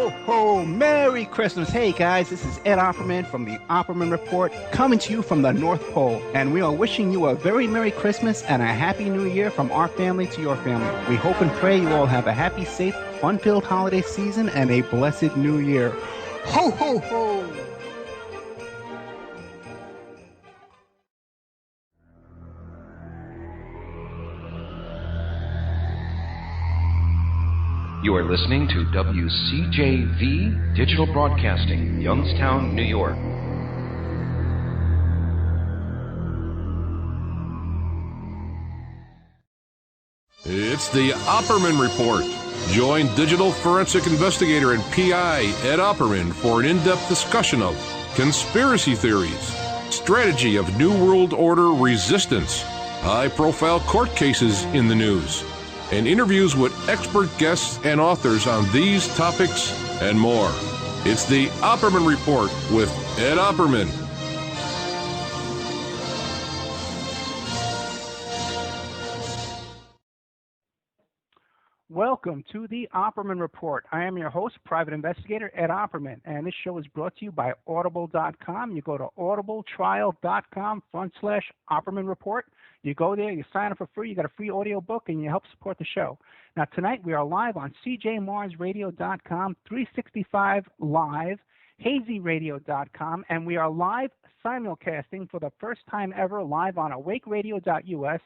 ho, ho! Merry Christmas! Hey guys, this is Ed Opperman from the Opperman Report, coming to you from the North Pole, and we are wishing you a very Merry Christmas and a Happy New Year from our family to your family. We hope and pray you all have a happy, safe, fun-filled holiday season and a blessed New Year. Ho, ho, ho! You are listening to WCJV Digital Broadcasting, Youngstown, New York. It's the Opperman Report. Join digital forensic investigator and PI Ed Opperman for an in-depth discussion of conspiracy theories, strategy of New World Order resistance, high-profile court cases in the news, and interviews with expert guests and authors on these topics and more. It's the Opperman Report with Ed Opperman. Welcome to the Opperman Report. I am your host, private investigator Ed Opperman, and this show is brought to you by Audible.com. You go to audibletrial.com/Opperman Report. You go there, you sign up for free, you got a free audio book, and you help support the show. Now, tonight we are live on CJMarsRadio.com, 365 Live, HazyRadio.com, and we are live simulcasting for the first time ever live on AwakeRadio.us,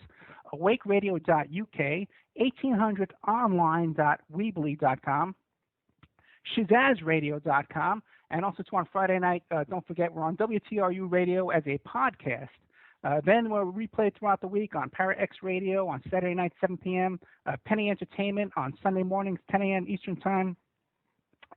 AwakeRadio.uk, 1800online.weebly.com, ShazazRadio.com, and also on Friday night, don't forget, we're on WTRU Radio as a podcast. Then we're replayed throughout the week on Para X Radio on Saturday night, 7 p.m., Penny Entertainment on Sunday mornings, 10 a.m. Eastern Time,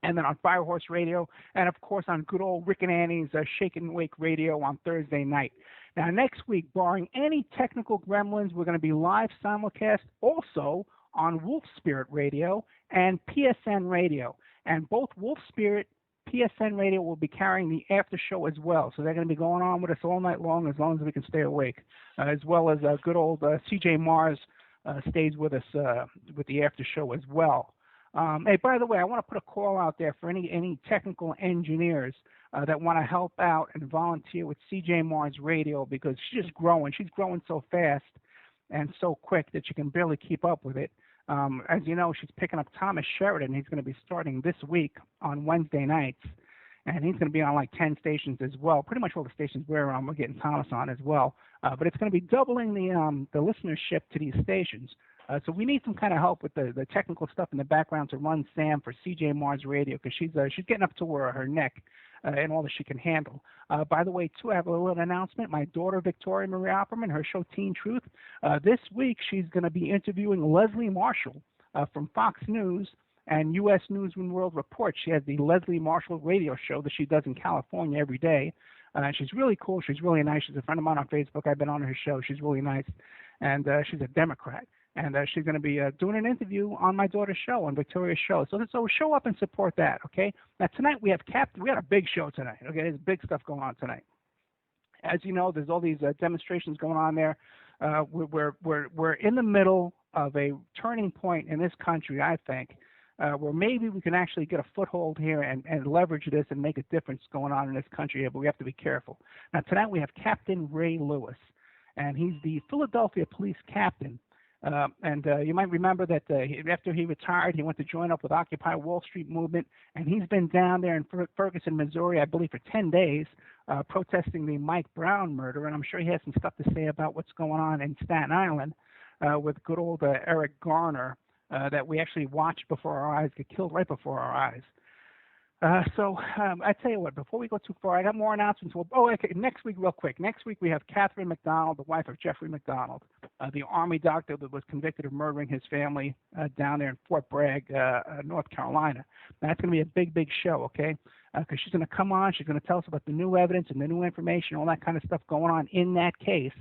and then on Firehorse Radio, and of course on good old Rick and Annie's Shake and Wake Radio on Thursday night. Now, next week, barring any technical gremlins, we're going to be live simulcast also on Wolf Spirit Radio and PSN Radio. And both Wolf Spirit, PSN Radio will be carrying the after show as well. So they're going to be going on with us all night long as we can stay awake, as well as good old CJ Mars stays with us with the after show as well. Hey, by the way, I want to put a call out there for any technical engineers that want to help out and volunteer with CJ Mars Radio, because she's just growing. She's growing so fast and so quick that you can barely keep up with it. As you know, she's picking up Thomas Sheridan. He's going to be starting this week on Wednesday nights, and he's going to be on like 10 stations as well. Pretty much all the stations we're on, we're getting Thomas on as well. But it's going to be doubling the listenership to these stations. So we need some kind of help with the technical stuff in the background to run Sam for CJ Mars Radio, because she's getting up to her neck and all that she can handle. By the way, too, I have a little announcement. My daughter, Victoria Marie Opperman, her show Teen Truth, this week she's going to be interviewing Leslie Marshall from Fox News and U.S. News and World Report. She has the Leslie Marshall radio show that she does in California every day. She's really cool. She's really nice. She's a friend of mine on Facebook. I've been on her show. She's really nice. And she's a Democrat. And she's going to be doing an interview on my daughter's show, on Victoria's show. So show up and support that, okay? Now, tonight we have we got a big show tonight, okay? There's big stuff going on tonight. As you know, there's all these demonstrations going on there. We're in the middle of a turning point in this country, I think, where maybe we can actually get a foothold here and leverage this and make a difference going on in this country here, but we have to be careful. Now, tonight we have Captain Ray Lewis, and he's the Philadelphia police captain. You might remember that after he retired, he went to join up with Occupy Wall Street movement, and he's been down there in Ferguson, Missouri, I believe, for 10 days, protesting the Mike Brown murder, and I'm sure he has some stuff to say about what's going on in Staten Island with good old Eric Garner that we actually watched before our eyes, get killed right before our eyes. I tell you what, before we go too far, I got more announcements. Okay, next week, real quick. Next week, we have Catherine McDonald, the wife of Jeffrey McDonald, the Army doctor that was convicted of murdering his family down there in Fort Bragg, North Carolina. That's going to be a big, big show, okay? Because she's going to come on. She's going to tell us about the new evidence and the new information, all that kind of stuff going on in that case.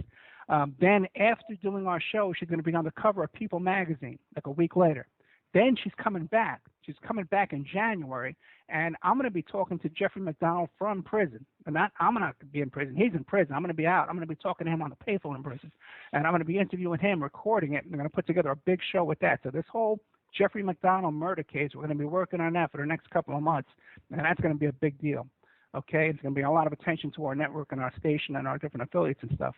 Then after doing our show, she's going to be on the cover of People magazine, like a week later. Then she's coming back. She's coming back in January, and I'm going to be talking to Jeffrey McDonald from prison. I'm going to be in prison. He's in prison. I'm going to be out. I'm going to be talking to him on the payphone in prison, and I'm going to be interviewing him, recording it, and I'm going to put together a big show with that. So this whole Jeffrey McDonald murder case. We're going to be working on that for the next couple of months, and that's going to be a big deal. Okay, it's going to be a lot of attention to our network and our station and our different affiliates and stuff.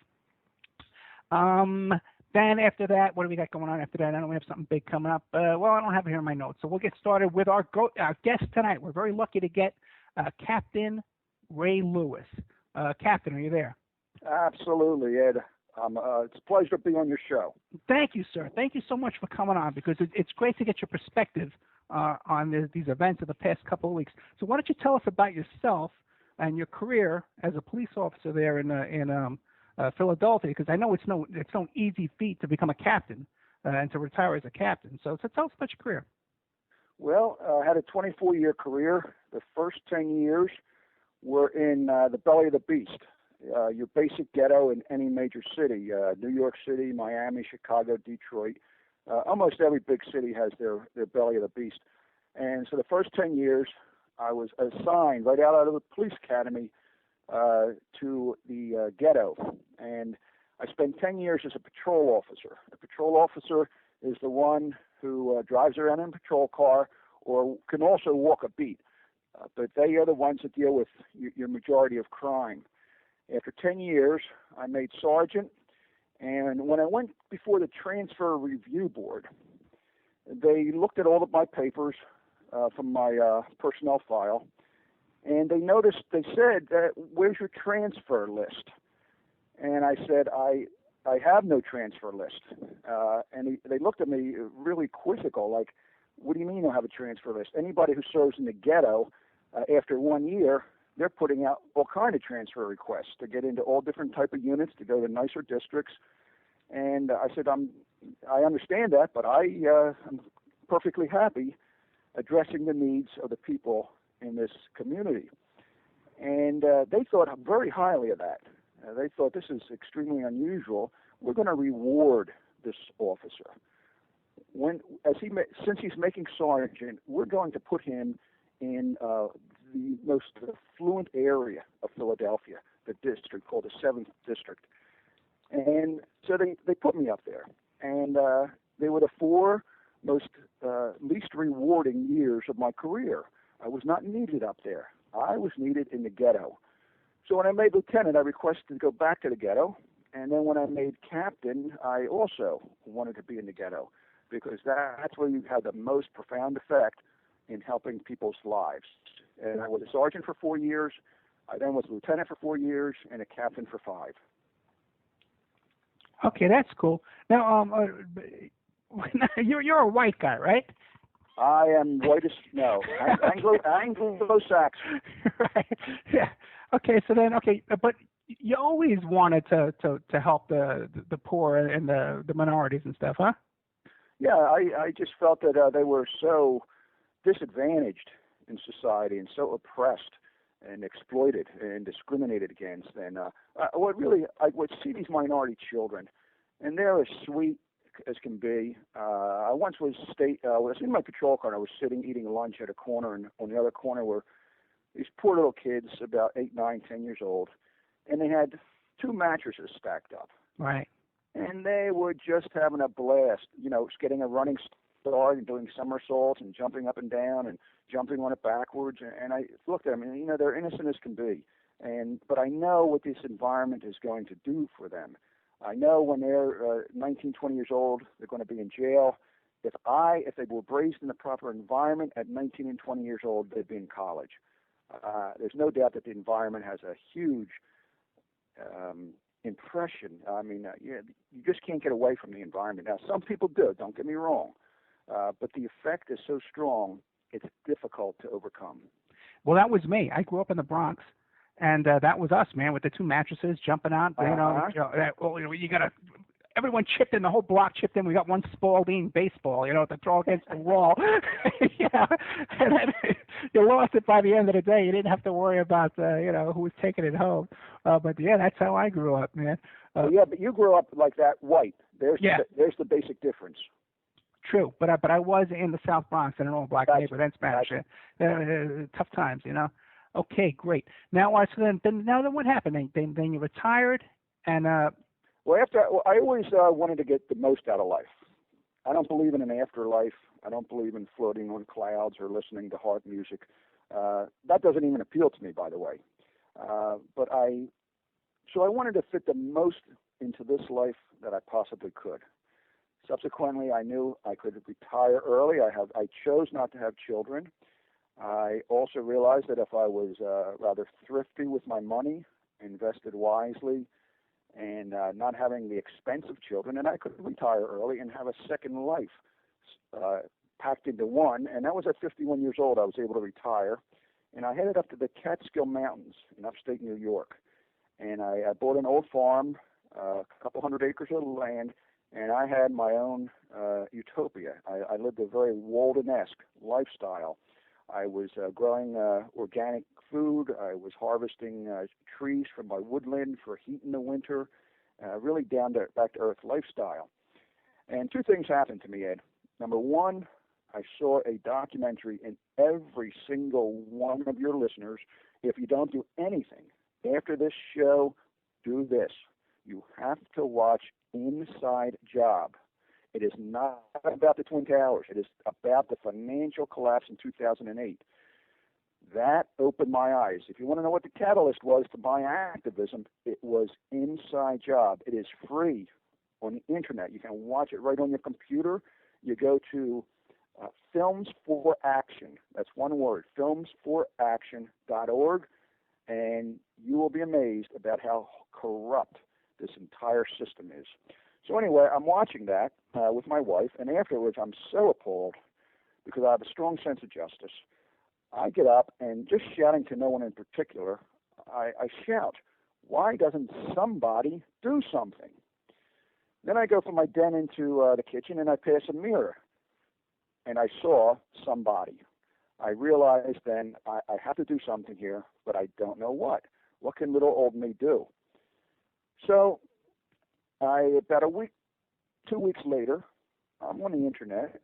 Then after that, what do we got going on after that? I know we have something big coming up. Well, I don't have it here in my notes, so we'll get started with our guest tonight. We're very lucky to get Captain Ray Lewis. Captain, are you there? Absolutely, Ed. It's a pleasure to be on your show. Thank you, sir. Thank you so much for coming on, because it's great to get your perspective on these events of the past couple of weeks. So why don't you tell us about yourself and your career as a police officer there in Philadelphia? Because I know it's no easy feat to become a captain and to retire as a captain. So tell us about your career. Well, I had a 24-year career. The first 10 years were in the belly of the beast. Your basic ghetto in any major city, New York City, Miami, Chicago, Detroit. Almost every big city has their belly of the beast. And so the first 10 years, I was assigned right out of the police academy to the ghetto. And I spent 10 years as a patrol officer. A patrol officer is the one who drives around in a patrol car or can also walk a beat. But they are the ones that deal with your majority of crime. After 10 years, I made sergeant, and when I went before the transfer review board, they looked at all of my papers from my personnel file, and they said, where's your transfer list? And I said, I have no transfer list. And they looked at me really quizzical, like, what do you mean you don't have a transfer list? Anybody who serves in the ghetto after 1 year, they're putting out all kind of transfer requests to get into all different type of units, to go to nicer districts. And I said, I understand that, but I'm perfectly happy addressing the needs of the people in this community. And they thought very highly of that. They thought, this is extremely unusual. We're going to reward this officer. Since he's making sergeant, we're going to put him in the most affluent area of Philadelphia, the district called the 7th District. And so they put me up there. And they were the 4 most least rewarding years of my career. I was not needed up there. I was needed in the ghetto. So when I made lieutenant, I requested to go back to the ghetto. And then when I made captain, I also wanted to be in the ghetto, because that's where you have the most profound effect in helping people's lives. And I was a sergeant for 4 years. I then was a lieutenant for 4 years and a captain for 5. Okay, that's cool. Now, you're a white guy, right? I am white as snow. Anglo-Saxon. Right. Yeah. Okay. So then, but you always wanted to help the poor and the minorities and stuff, huh? Yeah, I just felt that they were so disadvantaged in society and so oppressed and exploited and discriminated against. And I would see these minority children, and they're as sweet as can be. I once was in my patrol car, and I was sitting eating lunch at a corner, and on the other corner were these poor little kids, about 8, 9, 10 years old, and they had 2 mattresses stacked up. Right. And they were just having a blast, getting a running start and doing somersaults and jumping up and down and jumping on it backwards. And I looked at them, and they're innocent as can be. But I know what this environment is going to do for them. I know when they're 19, 20 years old, they're going to be in jail. If they were raised in the proper environment at 19 and 20 years old, they'd be in college. There's no doubt that the environment has a huge impression. I mean, you just can't get away from the environment. Now, some people do, don't get me wrong, but the effect is so strong, it's difficult to overcome. Well, that was me. I grew up in the Bronx, and that was us, man, with the 2 mattresses jumping out. You got to. Everyone chipped in. The whole block chipped in. We got one Spalding baseball, to throw against the wall. Yeah, and then you lost it by the end of the day. You didn't have to worry about, who was taking it home. But yeah, that's how I grew up, man. Yeah, but you grew up like that, white. There's the basic difference. True, but I was in the South Bronx in an all-black neighborhood and Spanish. Tough times, Okay, great. Now, so then what happened? Then you retired, and I always wanted to get the most out of life, I don't believe in an afterlife. I don't believe in floating on clouds or listening to harp music. That doesn't even appeal to me, by the way. So I wanted to fit the most into this life that I possibly could. Subsequently, I knew I could retire early. I chose not to have children. I also realized that if I was rather thrifty with my money, invested wisely, and not having the expense of children, and I could retire early and have a second life packed into one. And that was at 51 years old. I was able to retire, and I headed up to the Catskill Mountains in upstate New York. And I bought an old farm, a couple hundred acres of land, and I had my own utopia. I lived a very Walden-esque lifestyle. I was growing organic food. I was harvesting trees from my woodland for heat in the winter, really back to earth lifestyle. And two things happened to me, Ed. Number one, I saw a documentary, in every single one of your listeners, if you don't do anything after this show, do this. You have to watch Inside Job. It is not about the Twin Towers. It is about the financial collapse in 2008. That opened my eyes. If you want to know what the catalyst was to my activism, it was Inside Job. It is free on the internet. You can watch it right on your computer. You go to Films for Action. That's one word, filmsforaction.org, and you will be amazed about how corrupt this entire system is. So anyway, I'm watching that with my wife, and afterwards I'm so appalled because I have a strong sense of justice. I get up and, just shouting to no one in particular, I shout, why doesn't somebody do something? Then I go from my den into the kitchen and I pass a mirror, and I saw somebody. I realized then I have to do something here, but I don't know what. What can little old me do? So about a week, 2 weeks later, I'm on the internet,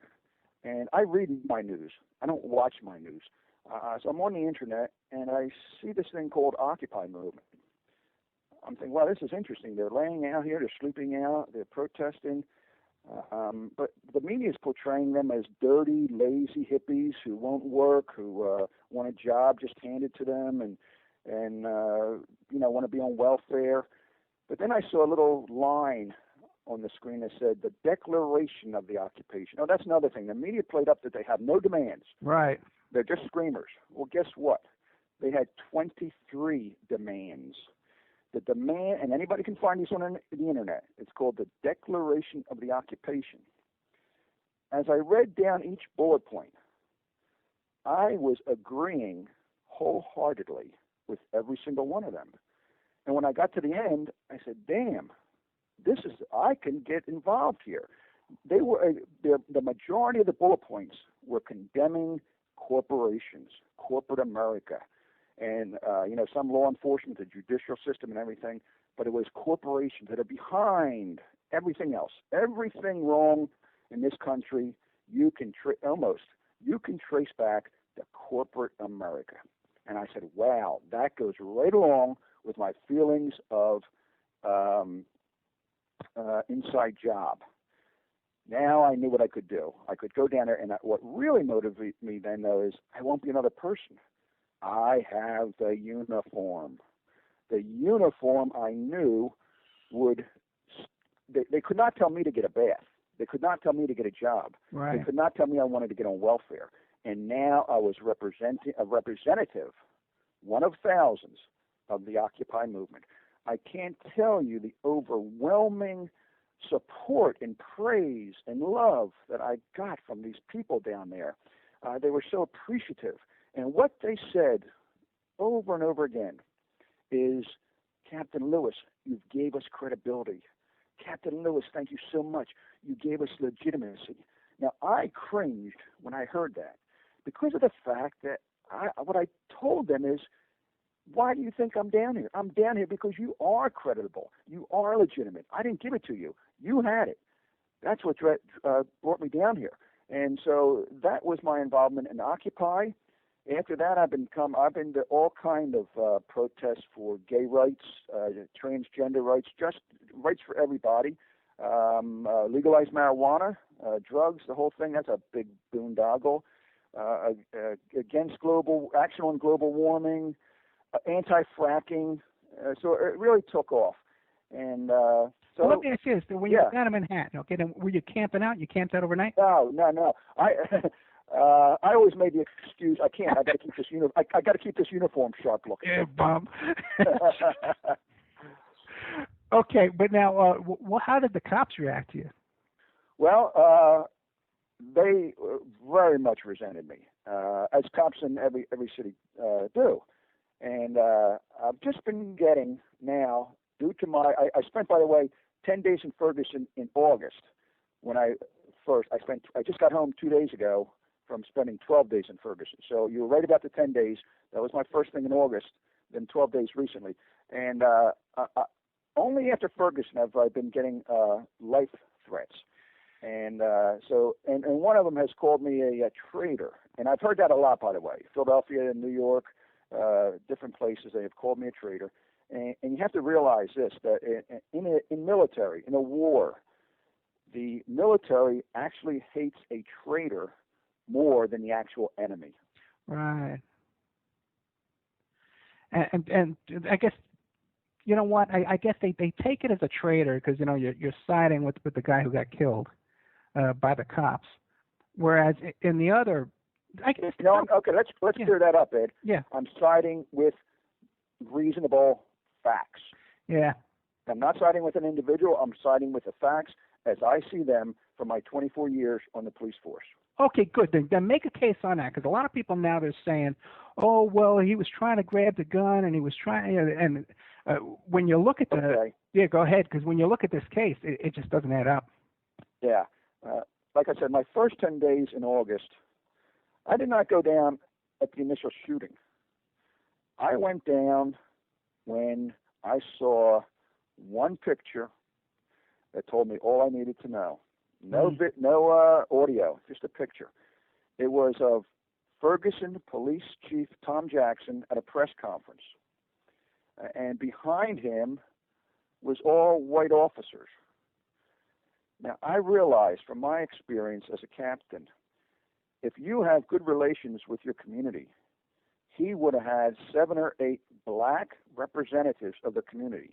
and I read my news. I don't watch my news. So I'm on the internet, and I see this thing called Occupy movement. I'm thinking, wow, this is interesting. They're laying out here. They're sleeping out. They're protesting. But the media is portraying them as dirty, lazy hippies who won't work, who want a job just handed to them, and want to be on welfare. But then I saw a little line on the screen that said the declaration of the occupation. Oh, that's another thing. The media played up that they have no demands. Right. They're just screamers. Well, guess what? They had 23 demands. The demand, and anybody can find this on the internet, it's called the Declaration of the Occupation. As I read down each bullet point, I was agreeing wholeheartedly with every single one of them. And when I got to the end, I said, damn, I can get involved here. They were the majority of the bullet points were condemning corporations, corporate America, and some law enforcement, the judicial system, and everything. But it was corporations that are behind everything else, everything wrong in this country. You can trace back to corporate America. And I said, wow, that goes right along with my feelings of Inside Job. Now I knew what I could do. I could go down there, and what really motivated me then, though, is I won't be another person. I have the uniform. The uniform I knew they could not tell me to get a bath. They could not tell me to get a job. Right. They could not tell me I wanted to get on welfare. And now I was a representative, one of thousands, of the Occupy movement. I can't tell you the overwhelming support and praise and love that I got from these people down there. They were so appreciative. And what they said over and over again is, Captain Lewis, you gave us credibility. Captain Lewis, thank you so much. You gave us legitimacy. Now, I cringed when I heard that because of the fact that what I told them is, why do you think I'm down here? I'm down here because you are credible. You are legitimate. I didn't give it to you. You had it. That's what brought me down here. And so that was my involvement in Occupy. After that, I've been to all kind of protests for gay rights, transgender rights, just rights for everybody. legalize marijuana, drugs, the whole thing. That's a big boondoggle. Against action on global warming, anti-fracking. So it really took off. And so well, let me ask you this: when you got down in Manhattan, okay, then were you camping out? You camped out overnight? No. I always made the excuse I can't. I got to keep this I got to keep this uniform sharp looking. Yeah, bum. Okay, but now, how did the cops react to you? Well, they very much resented me, as cops in every city do. And I've just been getting now, due to I spent, by the way, 10 days in Ferguson in August. When I just got home 2 days ago from spending 12 days in Ferguson. So you were right about the 10 days. That was my first thing in August, then 12 days recently. And only after Ferguson have I been getting life threats. And and one of them has called me a traitor. And I've heard that a lot, by the way. Philadelphia and New York, different places, they have called me a traitor. And you have to realize this, that in military, in a war, the military actually hates a traitor more than the actual enemy. Right. And I guess, you know what? I guess they take it as a traitor because, you know, you're siding with the guy who got killed by the cops. Whereas in the other, I guess. No, okay, let's clear that up, Ed. Yeah. I'm siding with reasonable facts. Yeah. I'm not siding with an individual. I'm siding with the facts as I see them from my 24 years on the police force. Okay, good. Then make a case on that, because a lot of people now they're saying, "Oh, well, he was trying to grab the gun, and he was trying." And when you look at the go ahead, because when you look at this case, it just doesn't add up. Yeah, like I said, my first 10 days in August, I did not go down at the initial shooting. I went down when I saw one picture that told me all I needed to know. No audio, just a picture. It was of Ferguson Police Chief Tom Jackson at a press conference. And behind him was all white officers. Now, I realized from my experience as a captain, if you have good relations with your community, he would have had 7 or 8 black representatives of the community,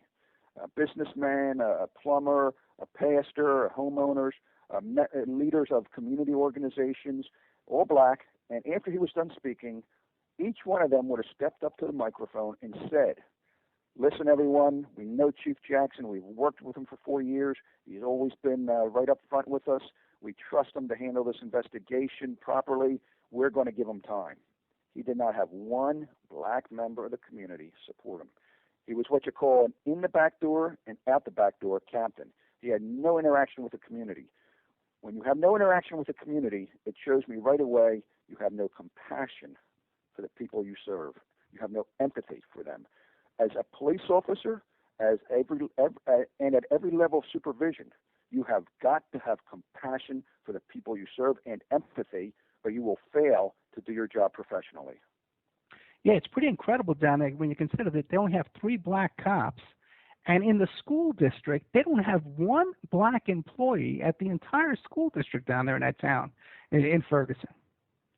a businessman, a plumber, a pastor, homeowners, leaders of community organizations, all black. And after he was done speaking, each one of them would have stepped up to the microphone and said, "Listen, everyone, we know Chief Jackson. We've worked with him for 4 years. He's always been right up front with us. We trust him to handle this investigation properly. We're going to give him time." He did not have one black member of the community support him. He was what you call an in the back door and out the back door captain. He had no interaction with the community. When you have no interaction with the community, it shows me right away you have no compassion for the people you serve. You have no empathy for them. As a police officer, and at every level of supervision, you have got to have compassion for the people you serve and empathy, or you will fail to do your job professionally. Yeah, it's pretty incredible down there when you consider that they only have 3 black cops. And in the school district, they don't have one black employee at the entire school district down there in that town, in Ferguson.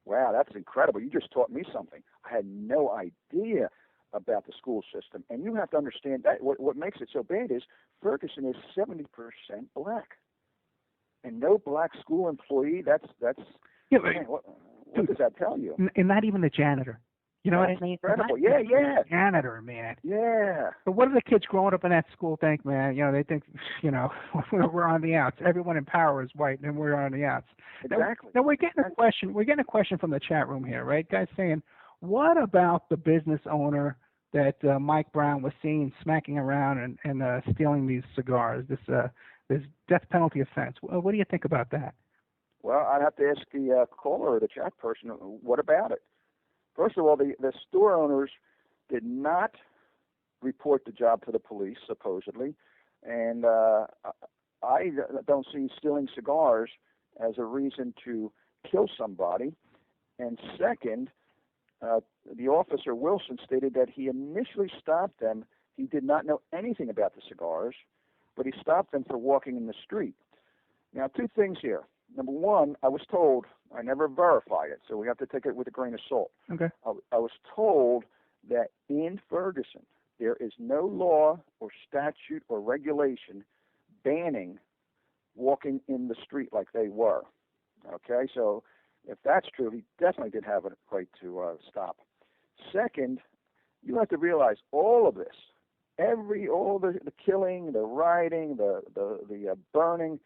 Wow, that's incredible. You just taught me something. I had no idea about the school system. And you have to understand that what makes it so bad is Ferguson is 70% black. And no black school employee, that's yeah, man, what does that tell you? And not even the janitor. You know what I mean? Incredible. Yeah. Janitor, man. Yeah. But what do the kids growing up in that school think, man? You know, they think, you know, we're on the outs. Everyone in power is white, and we're on the outs. Exactly. Now we're getting a question. We're getting a question from the chat room here, right? Guys saying, what about the business owner that Mike Brown was seen smacking around and stealing these cigars? This death penalty offense. What do you think about that? Well, I'd have to ask the caller or the chat person, what about it? First of all, the store owners did not report the job to the police, supposedly, and I don't see stealing cigars as a reason to kill somebody. And second, the officer, Wilson, stated that he initially stopped them. He did not know anything about the cigars. but he stopped them for walking in the street. Now, two things here. Number one, I was told, I never verify it, so we have to take it with a grain of salt. Okay. I was told that in Ferguson, there is no law or statute or regulation banning walking in the street like they were. Okay, so if that's true, he definitely did have a right to stop. Second, you have to realize all of this, all the killing, the rioting, the burning,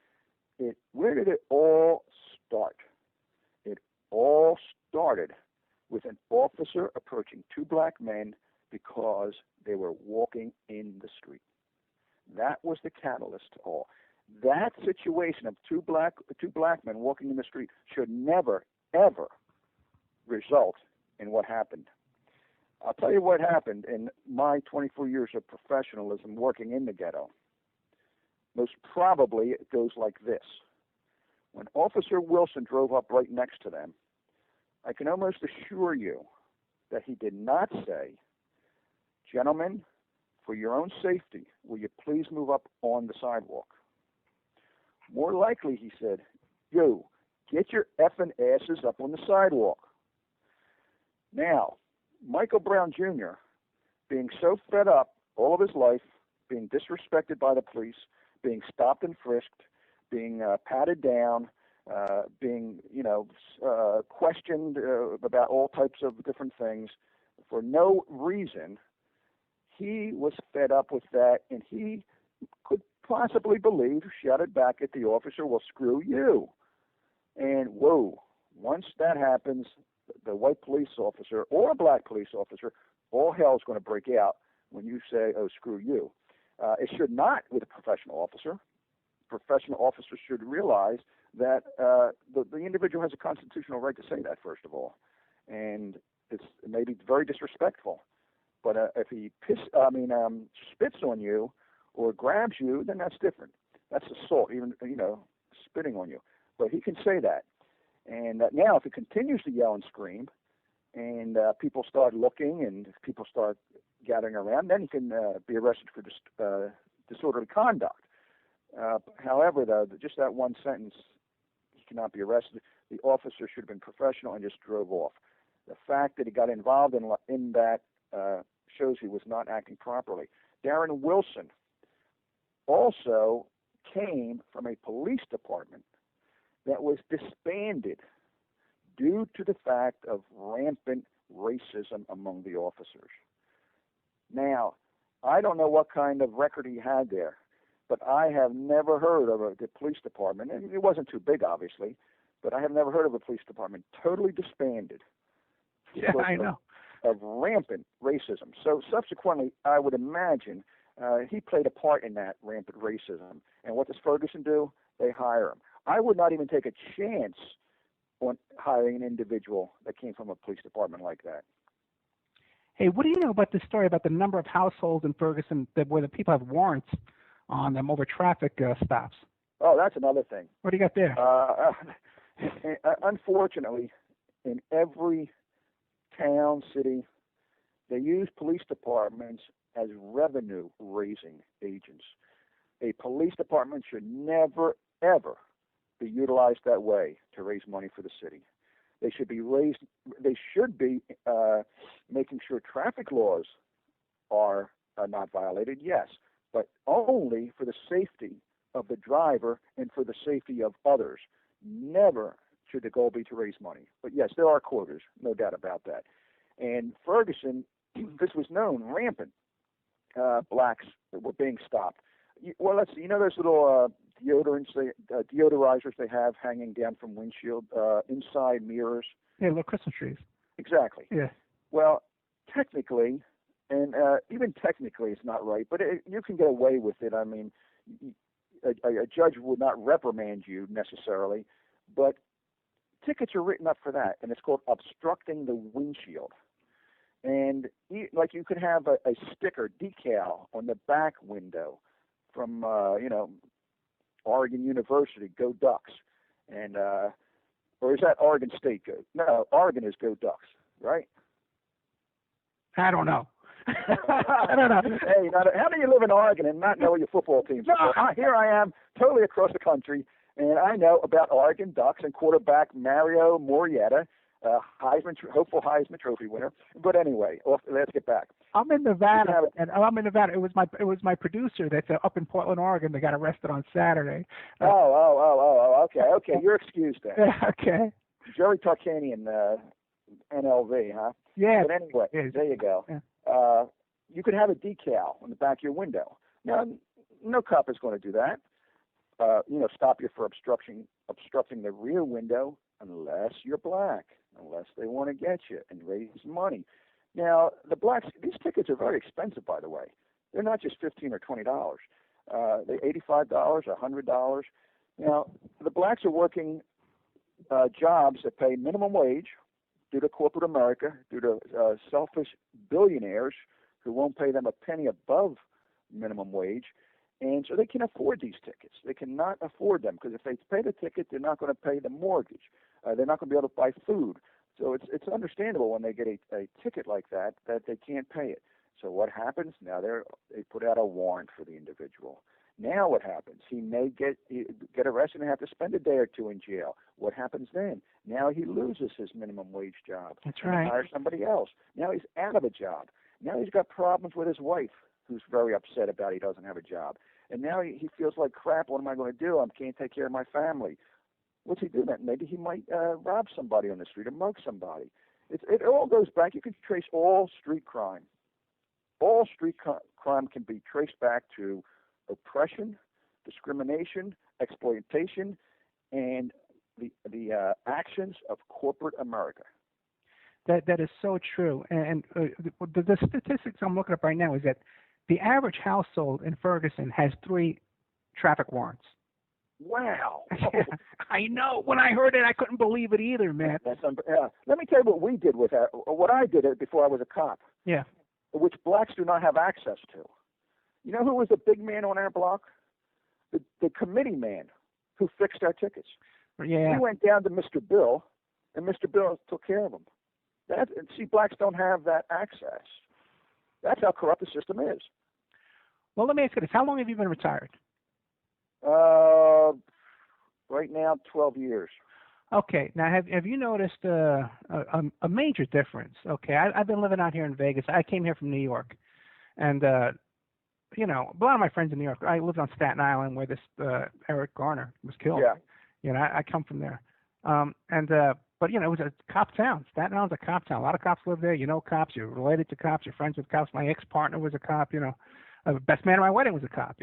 where did it all start? It all started with an officer approaching two black men because they were walking in the street. That was the catalyst to all. That situation of two black men walking in the street should never, ever result in what happened. I'll tell you what happened in my 24 years of professionalism working in the ghetto. Most probably it goes like this. When Officer Wilson drove up right next to them, I can almost assure you that he did not say, "Gentlemen, for your own safety, will you please move up on the sidewalk?" More likely, he said, "You, get your effing asses up on the sidewalk." Now, Michael Brown Jr., being so fed up all of his life, being disrespected by the police, being stopped and frisked, being patted down, being, questioned about all types of different things for no reason, he was fed up with that, and he could possibly believe, shouted back at the officer, "Well, screw you." And whoa, once that happens, the white police officer or a black police officer, all hell's going to break out when you say, "Oh, screw you." It should not with a professional officer. Professional officers should realize that the individual has a constitutional right to say that, first of all, and it may be very disrespectful. But if he spits on you or grabs you, then that's different. That's assault, even spitting on you. But he can say that. And now, if he continues to yell and scream, and people start looking and people start gathering around, then he can be arrested for disorderly conduct. However, though, just that one sentence, he cannot be arrested. The officer should have been professional and just drove off. The fact that he got involved in that shows he was not acting properly. Darren Wilson also came from a police department that was disbanded due to the fact of rampant racism among the officers. Now, I don't know what kind of record he had there, but I have never heard of the police department, and it wasn't too big, obviously, but I have never heard of a police department totally disbanded. Yeah, I know. Of rampant racism. So subsequently, I would imagine he played a part in that rampant racism. And what does Ferguson do? They hire him. I would not even take a chance on hiring an individual that came from a police department like that. Hey, what do you know about this story about the number of households in Ferguson where the people have warrants on them over traffic stops? Oh, that's another thing. What do you got there? Unfortunately, in every town, city, they use police departments as revenue-raising agents. A police department should never, ever be utilized that way to raise money for the city. They should be making sure traffic laws are not violated, yes, but only for the safety of the driver and for the safety of others. Never should the goal be to raise money. But yes, there are quarters, no doubt about that. And Ferguson, this was known, rampant. Blacks were being stopped. Well, let's see, those little deodorizers they have hanging down from windshield, inside mirrors. Yeah, little Christmas trees. Exactly. Yeah. Well, technically, and even technically it's not right, but you can get away with it. I mean, a judge would not reprimand you necessarily, but tickets are written up for that, and it's called obstructing the windshield. And like you could have a sticker, decal on the back window from, Oregon University, Go Ducks. And, or is that Oregon State Go? No, Oregon is Go Ducks, right? I don't know. I don't know. Hey, how do you live in Oregon and not know your football teams? Here I am, totally across the country, and I know about Oregon Ducks and quarterback Mario Morietta, hopeful Heisman Trophy winner. But anyway, let's get back. I'm in Nevada, and I'm in Nevada. It was my producer that's up in Portland, Oregon, that got arrested on Saturday. Okay. You're excused then. Okay. Jerry Tarkanian, NLV, huh? Yeah. But anyway, there you go. Yeah. You could have a decal on the back of your window. Now, no cop is going to do that. Stop you for obstructing the rear window unless you're black, unless they want to get you and raise money. Now, the blacks, these tickets are very expensive, by the way. They're not just $15 or $20. They're $85, $100. Now, the blacks are working jobs that pay minimum wage due to corporate America, due to selfish billionaires who won't pay them a penny above minimum wage. And so they can afford these tickets. They cannot afford them because if they pay the ticket, they're not going to pay the mortgage. They're not going to be able to buy food. So it's understandable when they get a ticket like that they can't pay it. So what happens? Now they put out a warrant for the individual. Now what happens? He may get arrested and have to spend a day or two in jail. What happens then? Now he loses his minimum wage job. That's right. Hire somebody else. Now he's out of a job. Now he's got problems with his wife, who's very upset about he doesn't have a job. And now he feels like crap. What am I going to do? I can't take care of my family. What's he do then? Maybe he might rob somebody on the street or mug somebody. It all goes back. You can trace all street crime. All street crime can be traced back to oppression, discrimination, exploitation, and the actions of corporate America. That is so true. And the statistics I'm looking up right now is that the average household in Ferguson has 3 traffic warrants. Wow. Yeah, I know. When I heard it, I couldn't believe it either, man. Let me tell you what we did with that, or what I did before I was a cop. Yeah. Which blacks do not have access to. You know who was the big man on our block? The committee man who fixed our tickets. Yeah. We went down to Mr. Bill, and Mr. Bill took care of them. See, blacks don't have that access. That's how corrupt the system is. Well, let me ask you this. How long have you been retired? Right now, 12 years. Okay. Now, have you noticed a major difference? Okay, I've been living out here in Vegas. I came here from New York, and a lot of my friends in New York. I lived on Staten Island where this Eric Garner was killed. Yeah. I come from there, but it was a cop town. Staten Island's a cop town. A lot of cops live there. You know cops. You're related to cops. You're friends with cops. My ex-partner was a cop. The best man at my wedding was a cop.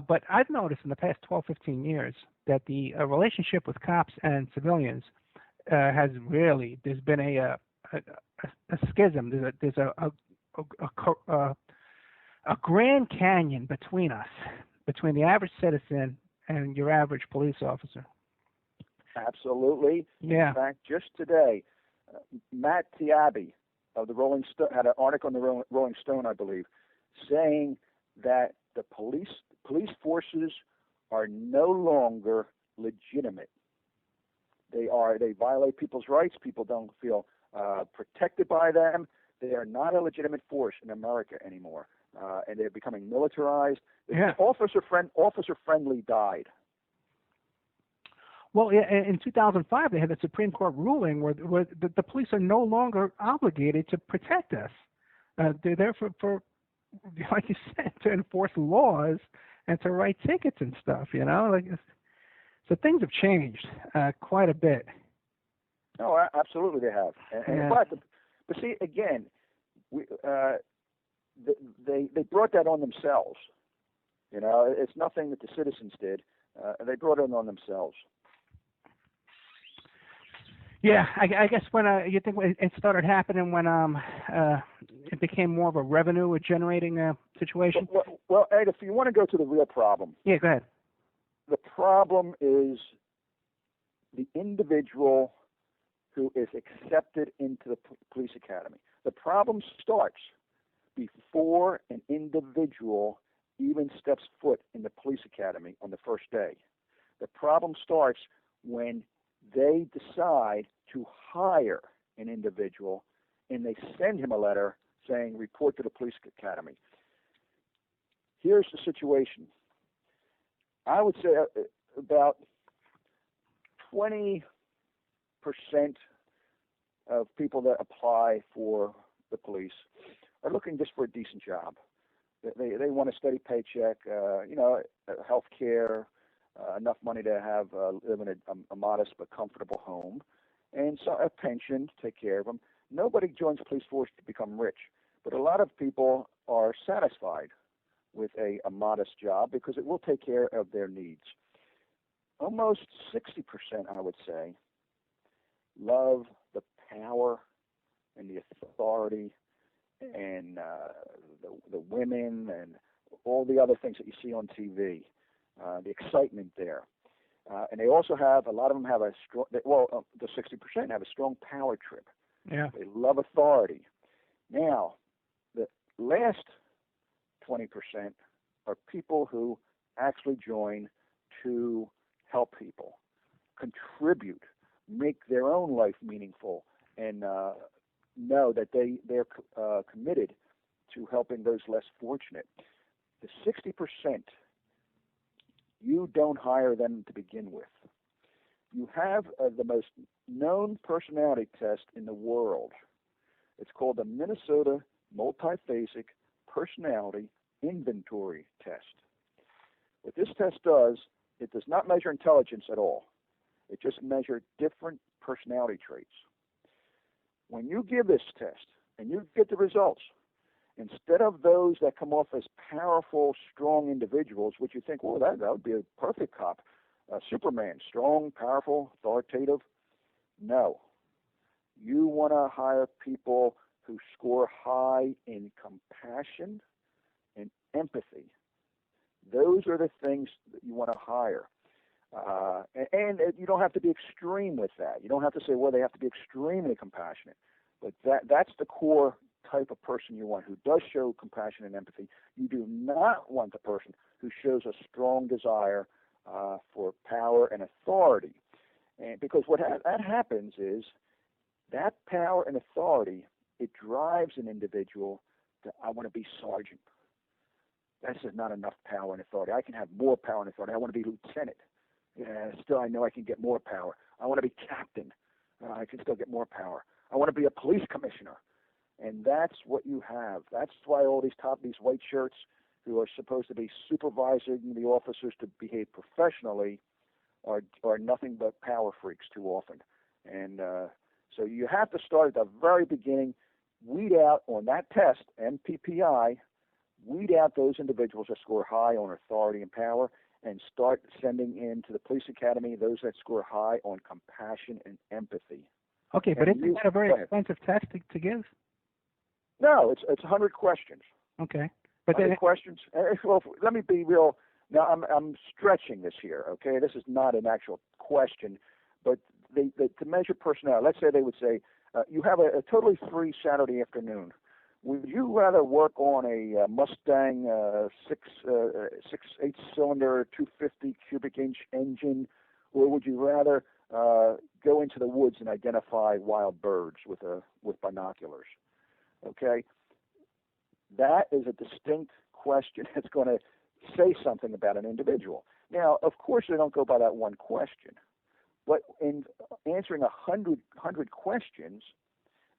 But I've noticed in the past 12, 15 years that the relationship with cops and civilians has really, there's been a schism. There's a Grand Canyon between us, between the average citizen and your average police officer. Absolutely. Yeah. In fact, just today, Matt Tiabi of the Rolling Stone had an article in the Rolling Stone, I believe, saying that the police forces are no longer legitimate. They violate people's rights. People don't feel protected by them. They are not a legitimate force in America anymore, and they're becoming militarized. Yeah. Officer friendly died. Well, in 2005, they had a Supreme Court ruling where the police are no longer obligated to protect us. They're there for, like you said, to enforce laws and to write tickets and stuff. So things have changed quite a bit. Oh, absolutely, they have. But see, again, they brought that on themselves. It's nothing that the citizens did. They brought it on themselves. Yeah, I guess when you think it started happening when it became more of a revenue generating situation. Well, Ed, if you want to go to the real problem. Yeah, go ahead. The problem is the individual who is accepted into the police academy. The problem starts before an individual even steps foot in the police academy on the first day. The problem starts when they decide to hire an individual and they send him a letter saying report to the police academy. Here's the situation. I would say about 20% of people that apply for the police are looking just for a decent job. They want a steady paycheck, health care, enough money to have live in a modest but comfortable home, and so a pension to take care of them. Nobody joins the police force to become rich, but a lot of people are satisfied with a modest job because it will take care of their needs. Almost 60%, I would say, love the power and the authority and the women and all the other things that you see on TV, the excitement there. And they also have, a lot of them have a strong, the 60% have a strong power trip. Yeah. They love authority. Now, the last 20% are people who actually join to help people, contribute, make their own life meaningful, and know that they're committed to helping those less fortunate. The 60%, you don't hire them to begin with. You have the most known personality test in the world. It's called the Minnesota Multiphasic Personality Inventory Test. What this test does, it does not measure intelligence at all. It just measures different personality traits. When you give this test and you get the results, instead of those that come off as powerful, strong individuals, which you think, well, that would be a perfect cop, Superman, strong, powerful, authoritative. No. You want to hire people who score high in compassion and empathy. Those are the things that you want to hire. And you don't have to be extreme with that. You don't have to say, well, they have to be extremely compassionate. But that's the core type of person you want, who does show compassion and empathy. You do not want the person who shows a strong desire for power and authority. And because what that happens is that power and authority, it drives an individual to, I want to be sergeant. That's just not enough power and authority. I can have more power and authority. I want to be lieutenant. Yeah, still I know I can get more power. I want to be captain. I can still get more power. I want to be a police commissioner. And that's what you have. That's why all these white shirts who are supposed to be supervising the officers to behave professionally are nothing but power freaks too often. And so you have to start at the very beginning, weed out on that test, MPPI, weed out those individuals that score high on authority and power, and start sending into the police academy those that score high on compassion and empathy. Okay, but isn't that a very expensive test to give? No, it's 100 questions. Okay, but 100 questions. Well, let me be real. Now I'm stretching this here. Okay, this is not an actual question, but to measure personality. Let's say they would say you have a totally free Saturday afternoon. Would you rather work on a Mustang 8-cylinder 250 cubic inch engine, or would you rather go into the woods and identify wild birds with binoculars? Okay, that is a distinct question that's going to say something about an individual. Now, of course, they don't go by that one question, but in answering 100 questions,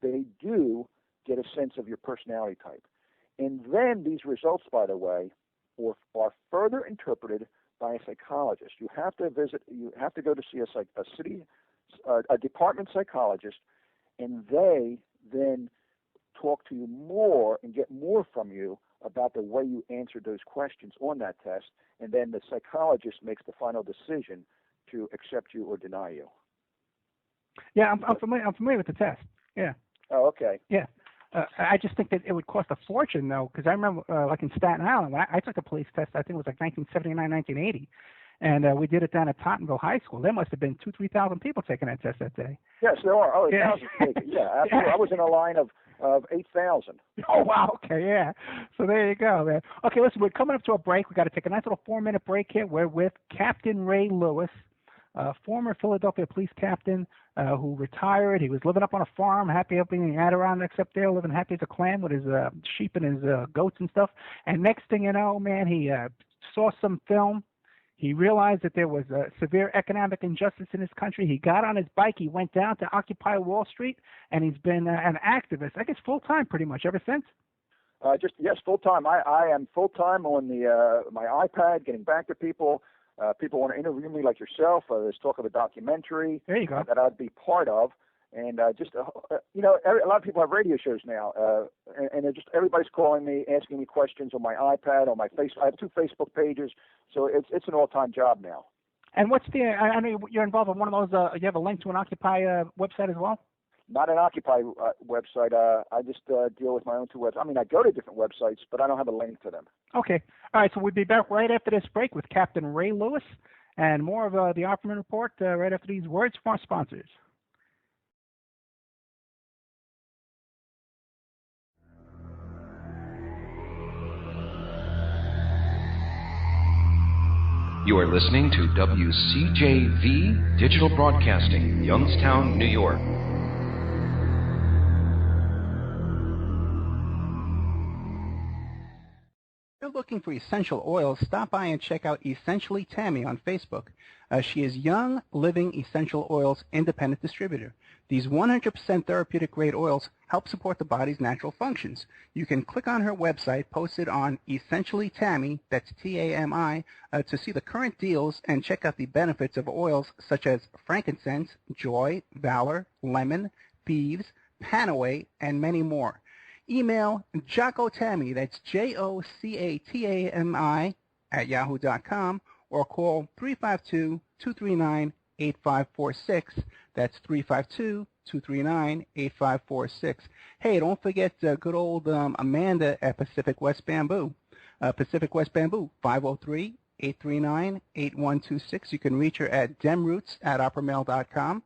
they do get a sense of your personality type. And then these results, by the way, are further interpreted by a psychologist. You have to go to see a department psychologist, and they then talk to you more and get more from you about the way you answered those questions on that test, and then the psychologist makes the final decision to accept you or deny you. Yeah, I'm familiar with the test. Yeah. Oh, okay. Yeah. I just think that it would cost a fortune, though, because I remember, like in Staten Island, when I took a police test, I think it was like 1979, 1980, and we did it down at Tottenville High School. There must have been 2,000 to 3,000 people taking that test that day. Yes, there are. Oh, yeah. Thousands. Yeah, absolutely. Yeah. I was in a line of 8,000. Oh, wow. Okay, yeah. So there you go, man. Okay, listen, we're coming up to a break. We got to take a nice little 4-minute break here. We're with Captain Ray Lewis, former Philadelphia police captain who retired. He was living up on a farm, happy up in the Adirondacks up there, living happy as a clam with his sheep and his goats and stuff. And next thing you know, man, he saw some film. He realized that there was a severe economic injustice in his country. He got on his bike. He went down to Occupy Wall Street, and he's been an activist, I guess, full-time pretty much ever since. Yes, full-time. I am full-time on the my iPad, getting back to people. People want to interview me like yourself. There's talk of a documentary there you go. That I'd be part of. And a lot of people have radio shows now, and they're just everybody's calling me, asking me questions on my iPad, on my I have 2 Facebook pages, so it's an all-time job now. And what's I know you're involved in one of those. You have a link to an Occupy website as well? Not an Occupy website. I just deal with my own 2 websites. I mean, I go to different websites, but I don't have a link to them. Okay. All right. So we'll be back right after this break with Captain Ray Lewis and more of the Opperman Report right after these words from our sponsors. You are listening to WCJV Digital Broadcasting, Youngstown, New York. If you're looking for essential oils, stop by and check out Essentially Tammy on Facebook. She is Young Living Essential Oils Independent Distributor. These 100% therapeutic-grade oils help support the body's natural functions. You can click on her website posted on Essentially Tammy, that's T-A-M-I, to see the current deals and check out the benefits of oils such as frankincense, joy, valor, lemon, thieves, panaway, and many more. Email Jocotami, that's Jocatami @yahoo.com, or call 352-239-8546. That's 352-239-8546. Hey, don't forget good old Amanda at Pacific West Bamboo. Pacific West Bamboo, 503-839-8126. You can reach her at demroots@oppermail.com.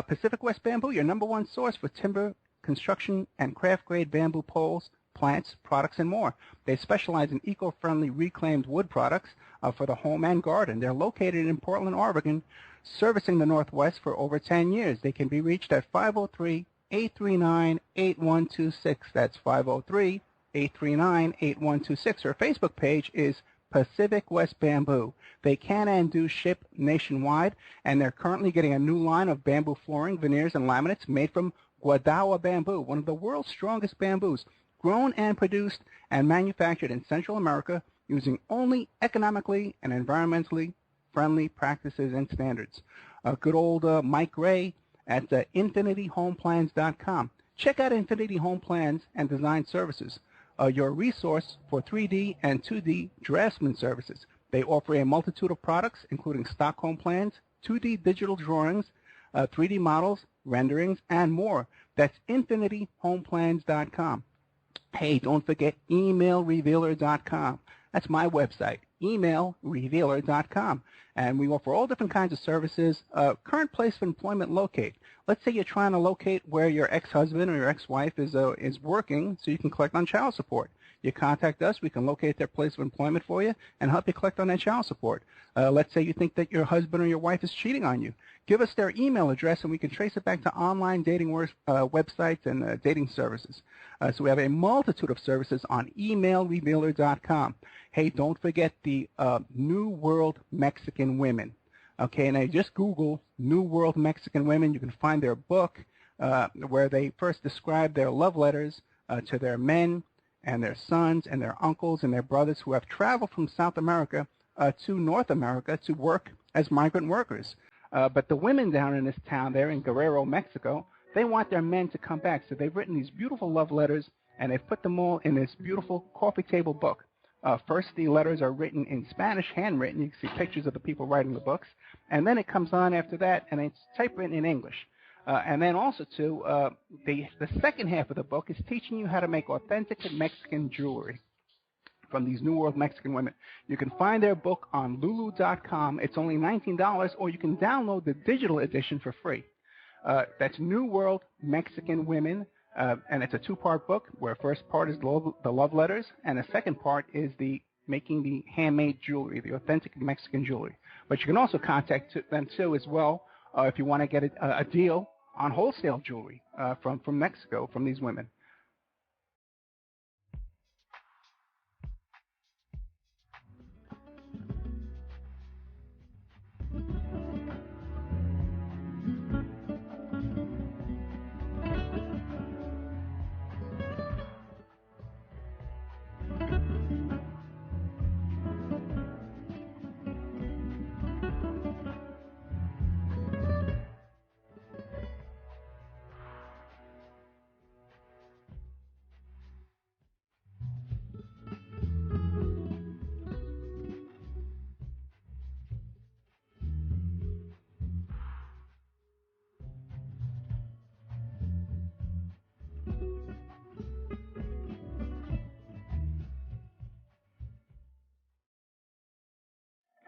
Pacific West Bamboo, your #1 source for timber, construction, and craft-grade bamboo poles, plants, products, and more. They specialize in eco-friendly reclaimed wood products for the home and garden. They're located in Portland, Oregon, servicing the Northwest for over 10 years. They can be reached at 503-839-8126. That's 503-839-8126. Her Facebook page is Pacific West Bamboo. They can and do ship nationwide, and they're currently getting a new line of bamboo flooring, veneers, and laminates made from Guadawa bamboo, one of the world's strongest bamboos, grown and produced and manufactured in Central America using only economically and environmentally friendly practices and standards. Good old Mike Ray at infinityhomeplans.com. Check out Infinity Home Plans and Design Services, your resource for 3D and 2D draftsman services. They offer a multitude of products, including stock home plans, 2D digital drawings, 3D models, renderings, and more. That's infinityhomeplans.com. Hey, don't forget emailrevealer.com. That's my website, emailrevealer.com. And we offer all different kinds of services. Current place of employment locate. Let's say you're trying to locate where your ex-husband or your ex-wife is working so you can collect on child support. You contact us, we can locate their place of employment for you and help you collect on that child support. Let's say you think that your husband or your wife is cheating on you. Give us their email address and we can trace it back to online dating websites and dating services. So we have a multitude of services on emailrevealer.com. Hey, don't forget the New World Mexican Women. Okay, now just Google New World Mexican Women. You can find their book where they first describe their love letters to their men and their sons and their uncles and their brothers who have traveled from South America to North America to work as migrant workers. But the women down in this town there in Guerrero, Mexico, they want their men to come back. So they've written these beautiful love letters, and they've put them all in this beautiful coffee table book. First, the letters are written in Spanish, handwritten. You can see pictures of the people writing the books. And then it comes on after that, and it's typewritten in English. And then also, too, the second half of the book is teaching you how to make authentic Mexican jewelry from these New World Mexican women. You can find their book on lulu.com. It's only $19, or you can download the digital edition for free. That's New World Mexican Women, and it's a 2-part book where first part is the love letters, and the second part is the making the handmade jewelry, the authentic Mexican jewelry. But you can also contact them too as well if you want to get a deal on wholesale jewelry from Mexico from these women.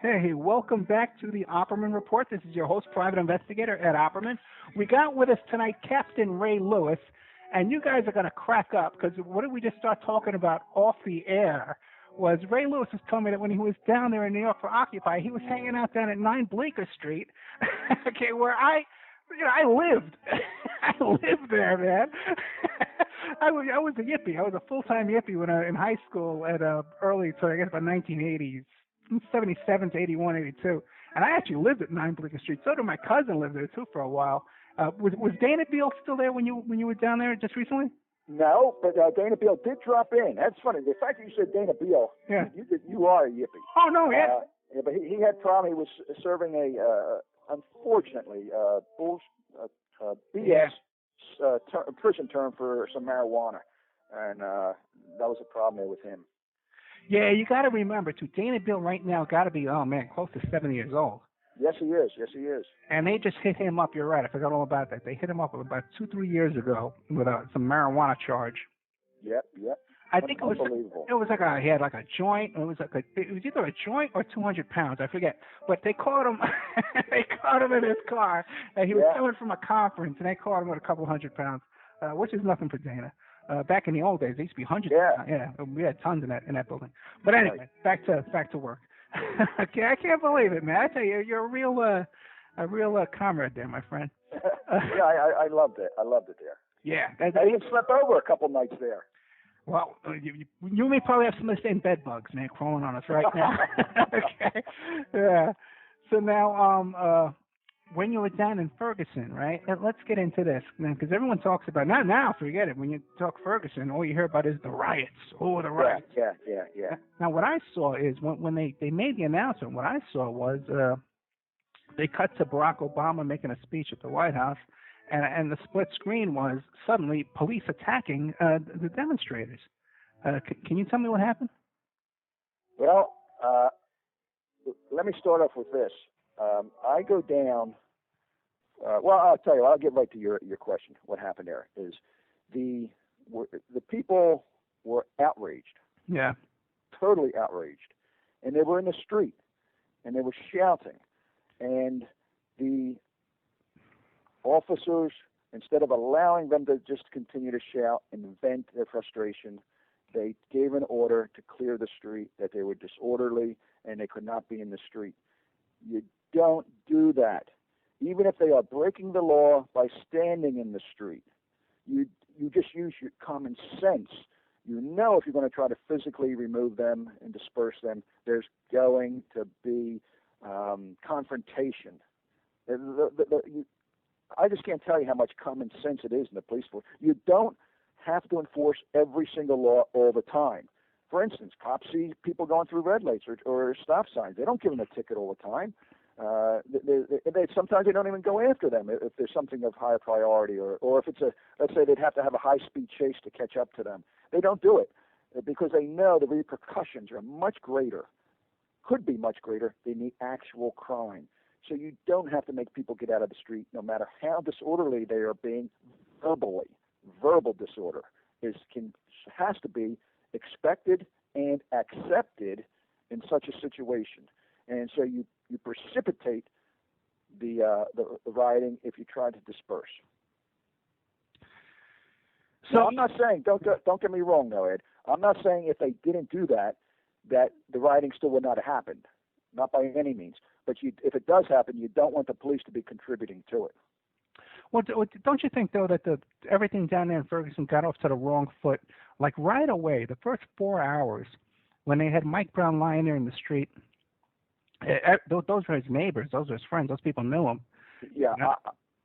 Hey, welcome back to the Opperman Report. This is your host, Private Investigator Ed Opperman. We got with us tonight Captain Ray Lewis, and you guys are going to crack up because what did we just start talking about off the air was Ray Lewis was telling me that when he was down there in New York for Occupy, he was hanging out down at 9 Bleecker Street, okay, where I lived. I lived there, man. I was a yippie. I was a full-time yippie when I was in high school at early, so I guess about 1980s. 77 to 81, 82. And I actually lived at 9 Bleecker Street. So did my cousin lived there, too, for a while. Was Dana Beal still there when you were down there just recently? No, but Dana Beal did drop in. That's funny. The fact that you said Dana Beal, yeah. you are a yippie. Oh, no, yeah. Yeah, but he had problem. He was serving unfortunately, BS prison term for some marijuana. And that was a problem there with him. Yeah, you got to remember, too, Dana Beal right now got to be, oh, man, close to 70 years old. Yes, he is. Yes, he is. And they just hit him up. You're right. I forgot all about that. They hit him up about 2-3 years ago with some marijuana charge. Yep. I think it was like he had like a joint. It was either a joint or 200 pounds. I forget. But they caught him. They caught him in his car. He was coming from a conference, and they caught him with a couple 100 pounds, which is nothing for Dana. Back in the old days, there used to be hundreds. Yeah, we had tons in that building. But anyway, back to work. Okay, I can't believe it, man. I tell you, you're a real comrade there, my friend. Yeah, I loved it. I loved it there. Yeah, I even slept over a couple nights there. Well, you may probably have some of the same bed bugs, man, crawling on us right now. Okay. Yeah. So now, when you were down in Ferguson, right? And let's get into this, because everyone talks about, not now, forget it. When you talk Ferguson, all you hear about is the riots. Oh, the riots. Yeah. Now, what I saw is when they made the announcement, what I saw was they cut to Barack Obama making a speech at the White House, and the split screen was suddenly police attacking the demonstrators. Can you tell me what happened? Well, let me start off with this. I go down. Well, I'll tell you. I'll get right to your question. What happened there is the people were outraged. Yeah. Totally outraged, and they were in the street, and they were shouting, and the officers, instead of allowing them to just continue to shout and vent their frustration, they gave an order to clear the street, that they were disorderly and they could not be in the street. You don't do that. Even if they are breaking the law by standing in the street, you just use your common sense. You know if you're going to try to physically remove them and disperse them, there's going to be confrontation. I just can't tell you how much common sense it is in the police force. You don't have to enforce every single law all the time. For instance, cops see people going through red lights or stop signs. They don't give them a ticket all the time. Sometimes they don't even go after them if there's something of higher priority, or if it's let's say they'd have to have a high-speed chase to catch up to them. They don't do it because they know the repercussions are much greater, could be much greater than the actual crime. So you don't have to make people get out of the street, no matter how disorderly they are being verbally. Verbal disorder has to be expected and accepted in such a situation. And so you precipitate the rioting if you try to disperse. So now, I'm not saying, don't get me wrong though, Ed. I'm not saying if they didn't do that the rioting still would not have happened. not by any means. But if it does happen, you don't want the police to be contributing to it. Well, don't you think, though, that everything down there in Ferguson got off to the wrong foot? Like right away, the first 4 hours, when they had Mike Brown lying there in the street, those were his neighbors, those were his friends, those people knew him. Yeah,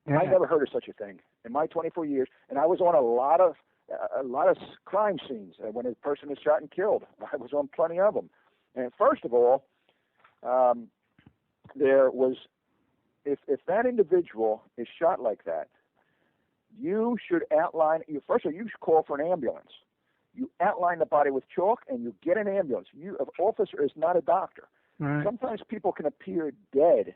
I never heard of such a thing in my 24 years, and I was on a lot of crime scenes when a person is shot and killed. I was on plenty of them. And first of all, there was, if that individual is shot like that, you should outline. First of all, you should call for an ambulance. You outline the body with chalk, and you get an ambulance. An officer is not a doctor. Right. Sometimes people can appear dead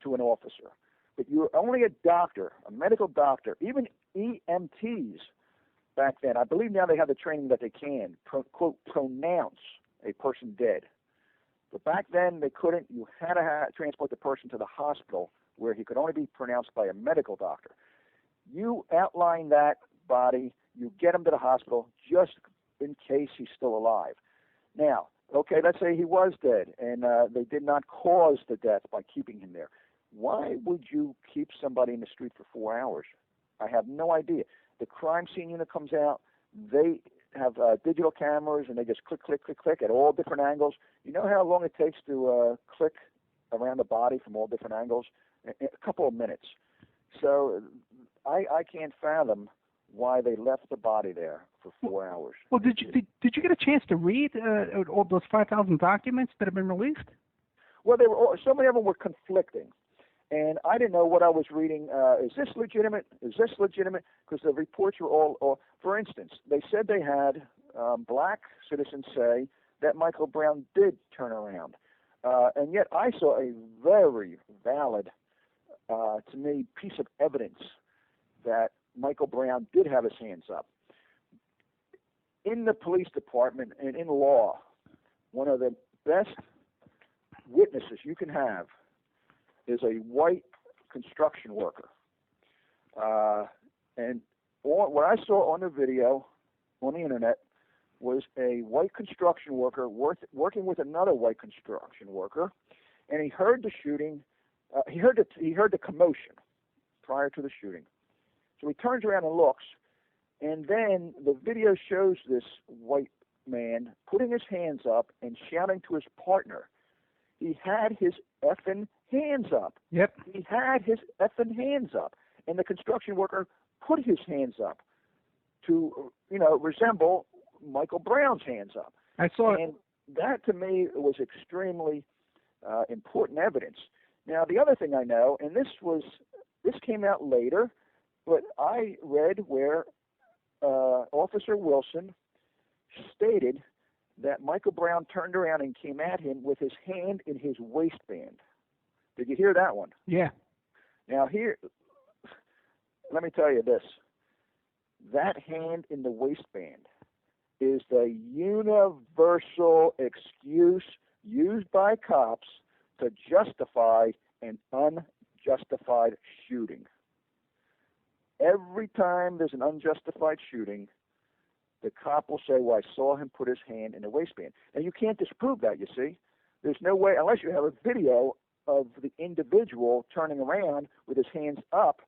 to an officer, but you're only a doctor, a medical doctor. Even EMTs back then, I believe now they have the training that they can, quote, pronounce a person dead. But back then they couldn't. You had to transport the person to the hospital where he could only be pronounced by a medical doctor. You outline that body, you get him to the hospital just in case he's still alive. Now, okay, let's say he was dead and they did not cause the death by keeping him there. Why would you keep somebody in the street for 4 hours? I have no idea. The crime scene unit comes out. They have digital cameras, and they just click, click, click, click at all different angles. You know how long it takes to click around the body from all different angles? A couple of minutes. So I can't fathom why they left the body there for 4 hours. Well, did you get a chance to read all those 5,000 documents that have been released? Well, so many of them were conflicting. And I didn't know what I was reading. Is this legitimate? Is this legitimate? Because the reports were all, for instance, they said they had black citizens say that Michael Brown did turn around. And yet I saw a very valid, to me, piece of evidence that Michael Brown did have his hands up. In the police department and in law, one of the best witnesses you can have is a white construction worker. And what I saw on the video on the internet was a white construction worker working with another white construction worker, and he heard the shooting. He heard the commotion prior to the shooting. So he turns around and looks, and then the video shows this white man putting his hands up and shouting to his partner. He had his effing hands up. Yep. He had his effing hands up. And the construction worker put his hands up to, resemble Michael Brown's hands up. I saw and that, to me, was extremely important evidence. Now, the other thing I know, and this came out later, but I read where Officer Wilson stated that Michael Brown turned around and came at him with his hand in his waistband. Did you hear that one? Yeah. Now here, let me tell you this. That hand in the waistband is the universal excuse used by cops to justify an unjustified shooting. Every time there's an unjustified shooting, the cop will say, well, I saw him put his hand in the waistband. And you can't disprove that, you see. There's no way, unless you have a video of the individual turning around with his hands up,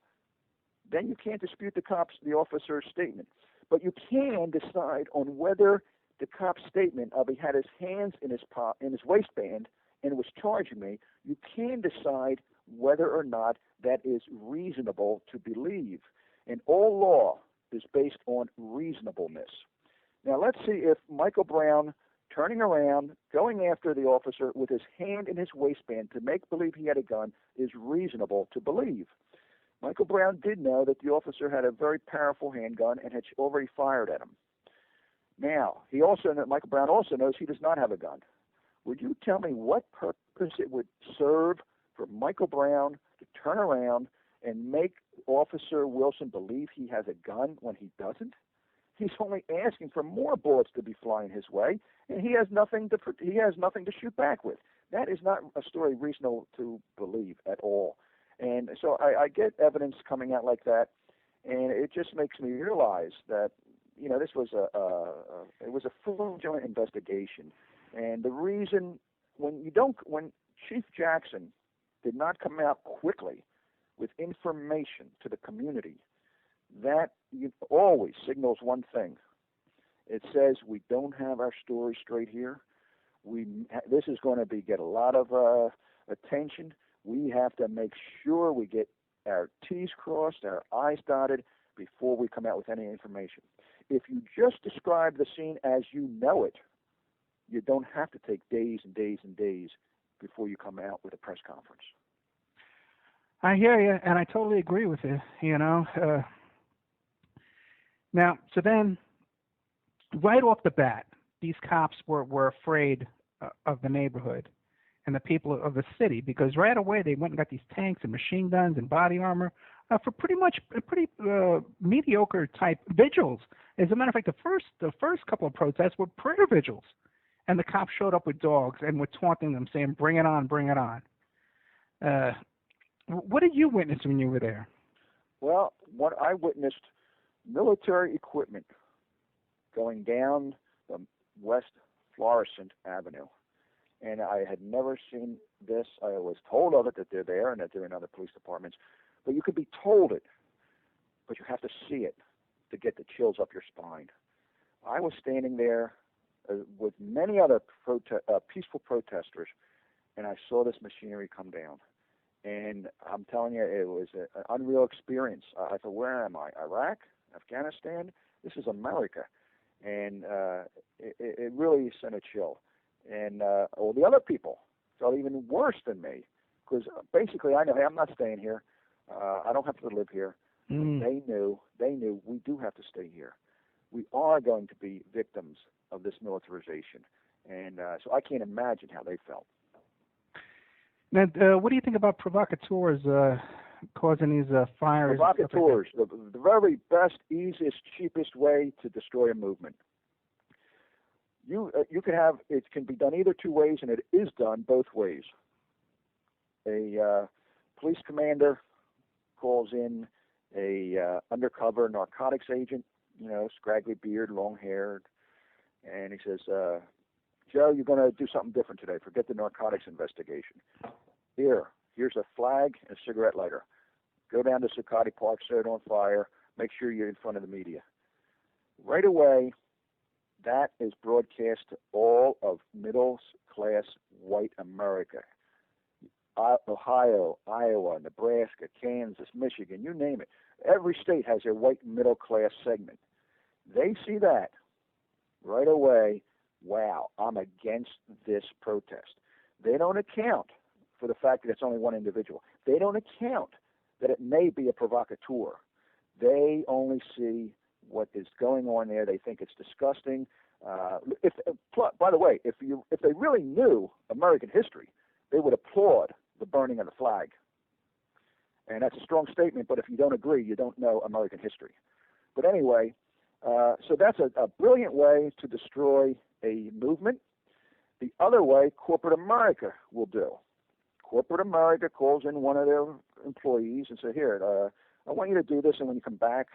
then you can't dispute the officer's statement. But you can decide on whether the cop's statement of he had his hands in his waistband and was charging me, you can decide whether or not that is reasonable to believe. And all law is based on reasonableness. Now let's see if Michael Brown turning around, going after the officer with his hand in his waistband to make believe he had a gun is reasonable to believe. Michael Brown did know that the officer had a very powerful handgun and had already fired at him. Now, Michael Brown also knows he does not have a gun. Would you tell me what purpose it would serve for Michael Brown to turn around and make Officer Wilson believe he has a gun when he doesn't? He's only asking for more bullets to be flying his way, and he has nothing to shoot back with. That is not a story reasonable to believe at all. And so I get evidence coming out like that, and it just makes me realize that this was it was a fraudulent investigation. And the reason when Chief Jackson did not come out quickly with information to the community, that always signals one thing. It says we don't have our story straight here. This is going to get a lot of attention. We have to make sure we get our T's crossed, our I's dotted before we come out with any information. If you just describe the scene as you know it, you don't have to take days and days and days before you come out with a press conference. I hear you, and I totally agree with you, Now, so then, right off the bat, these cops were afraid of the neighborhood and the people of the city, because right away they went and got these tanks and machine guns and body armor for pretty mediocre type vigils. As a matter of fact, the first couple of protests were prayer vigils, and the cops showed up with dogs and were taunting them, saying, "Bring it on, bring it on." What did you witness when you were there? Well, what I witnessed, military equipment going down the West Florissant Avenue. And I had never seen this. I was told of it, that they're there and that they're in other police departments. But you could be told it, but you have to see it to get the chills up your spine. I was standing there with many other peaceful protesters, and I saw this machinery come down. And I'm telling you, it was an unreal experience. I thought, where am I? Iraq? Afghanistan? This is America. And it really sent a chill. And all the other people felt even worse than me, because basically I know, hey, I'm not staying here. I don't have to live here. They knew we do have to stay here. We are going to be victims of this militarization. And so I can't imagine how they felt. Now, what do you think about provocateurs causing these fires? Provocateurs, the very best, easiest, cheapest way to destroy a movement. You can have, it can be done either two ways, and it is done both ways. A police commander calls in a undercover narcotics agent, scraggly beard, long-haired, and he says, Joe, you're going to do something different today. Forget the narcotics investigation. Here's a flag and a cigarette lighter. Go down to Zuccotti Park, set it on fire, make sure you're in front of the media. Right away, that is broadcast to all of middle-class white America. Ohio, Iowa, Nebraska, Kansas, Michigan, you name it. Every state has their white middle-class segment. They see that right away. Wow, I'm against this protest. They don't account for the fact that it's only one individual. They don't account that it may be a provocateur. They only see what is going on there. They think it's disgusting. By the way, if they really knew American history, they would applaud the burning of the flag. And that's a strong statement, but if you don't agree, you don't know American history. But anyway, so that's a brilliant way to destroy a movement. The other way, corporate America will do. Corporate America calls in one of their employees and says, here, I want you to do this, and when you come back,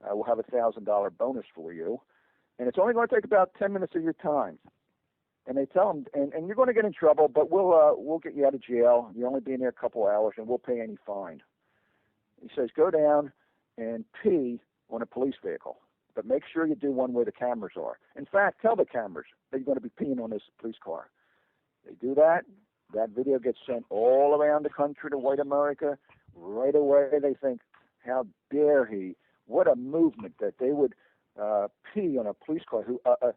we'll have a $1,000 bonus for you. And it's only going to take about 10 minutes of your time. And they tell them, and you're going to get in trouble, but we'll get you out of jail. You're only being there a couple hours, and we'll pay any fine. He says, go down and pee on a police vehicle, but make sure you do one where the cameras are. In fact, tell the cameras that you're going to be peeing on this police car. They do that. That video gets sent all around the country to white America. Right away, they think, how dare he? What a movement that they would pee on a police car.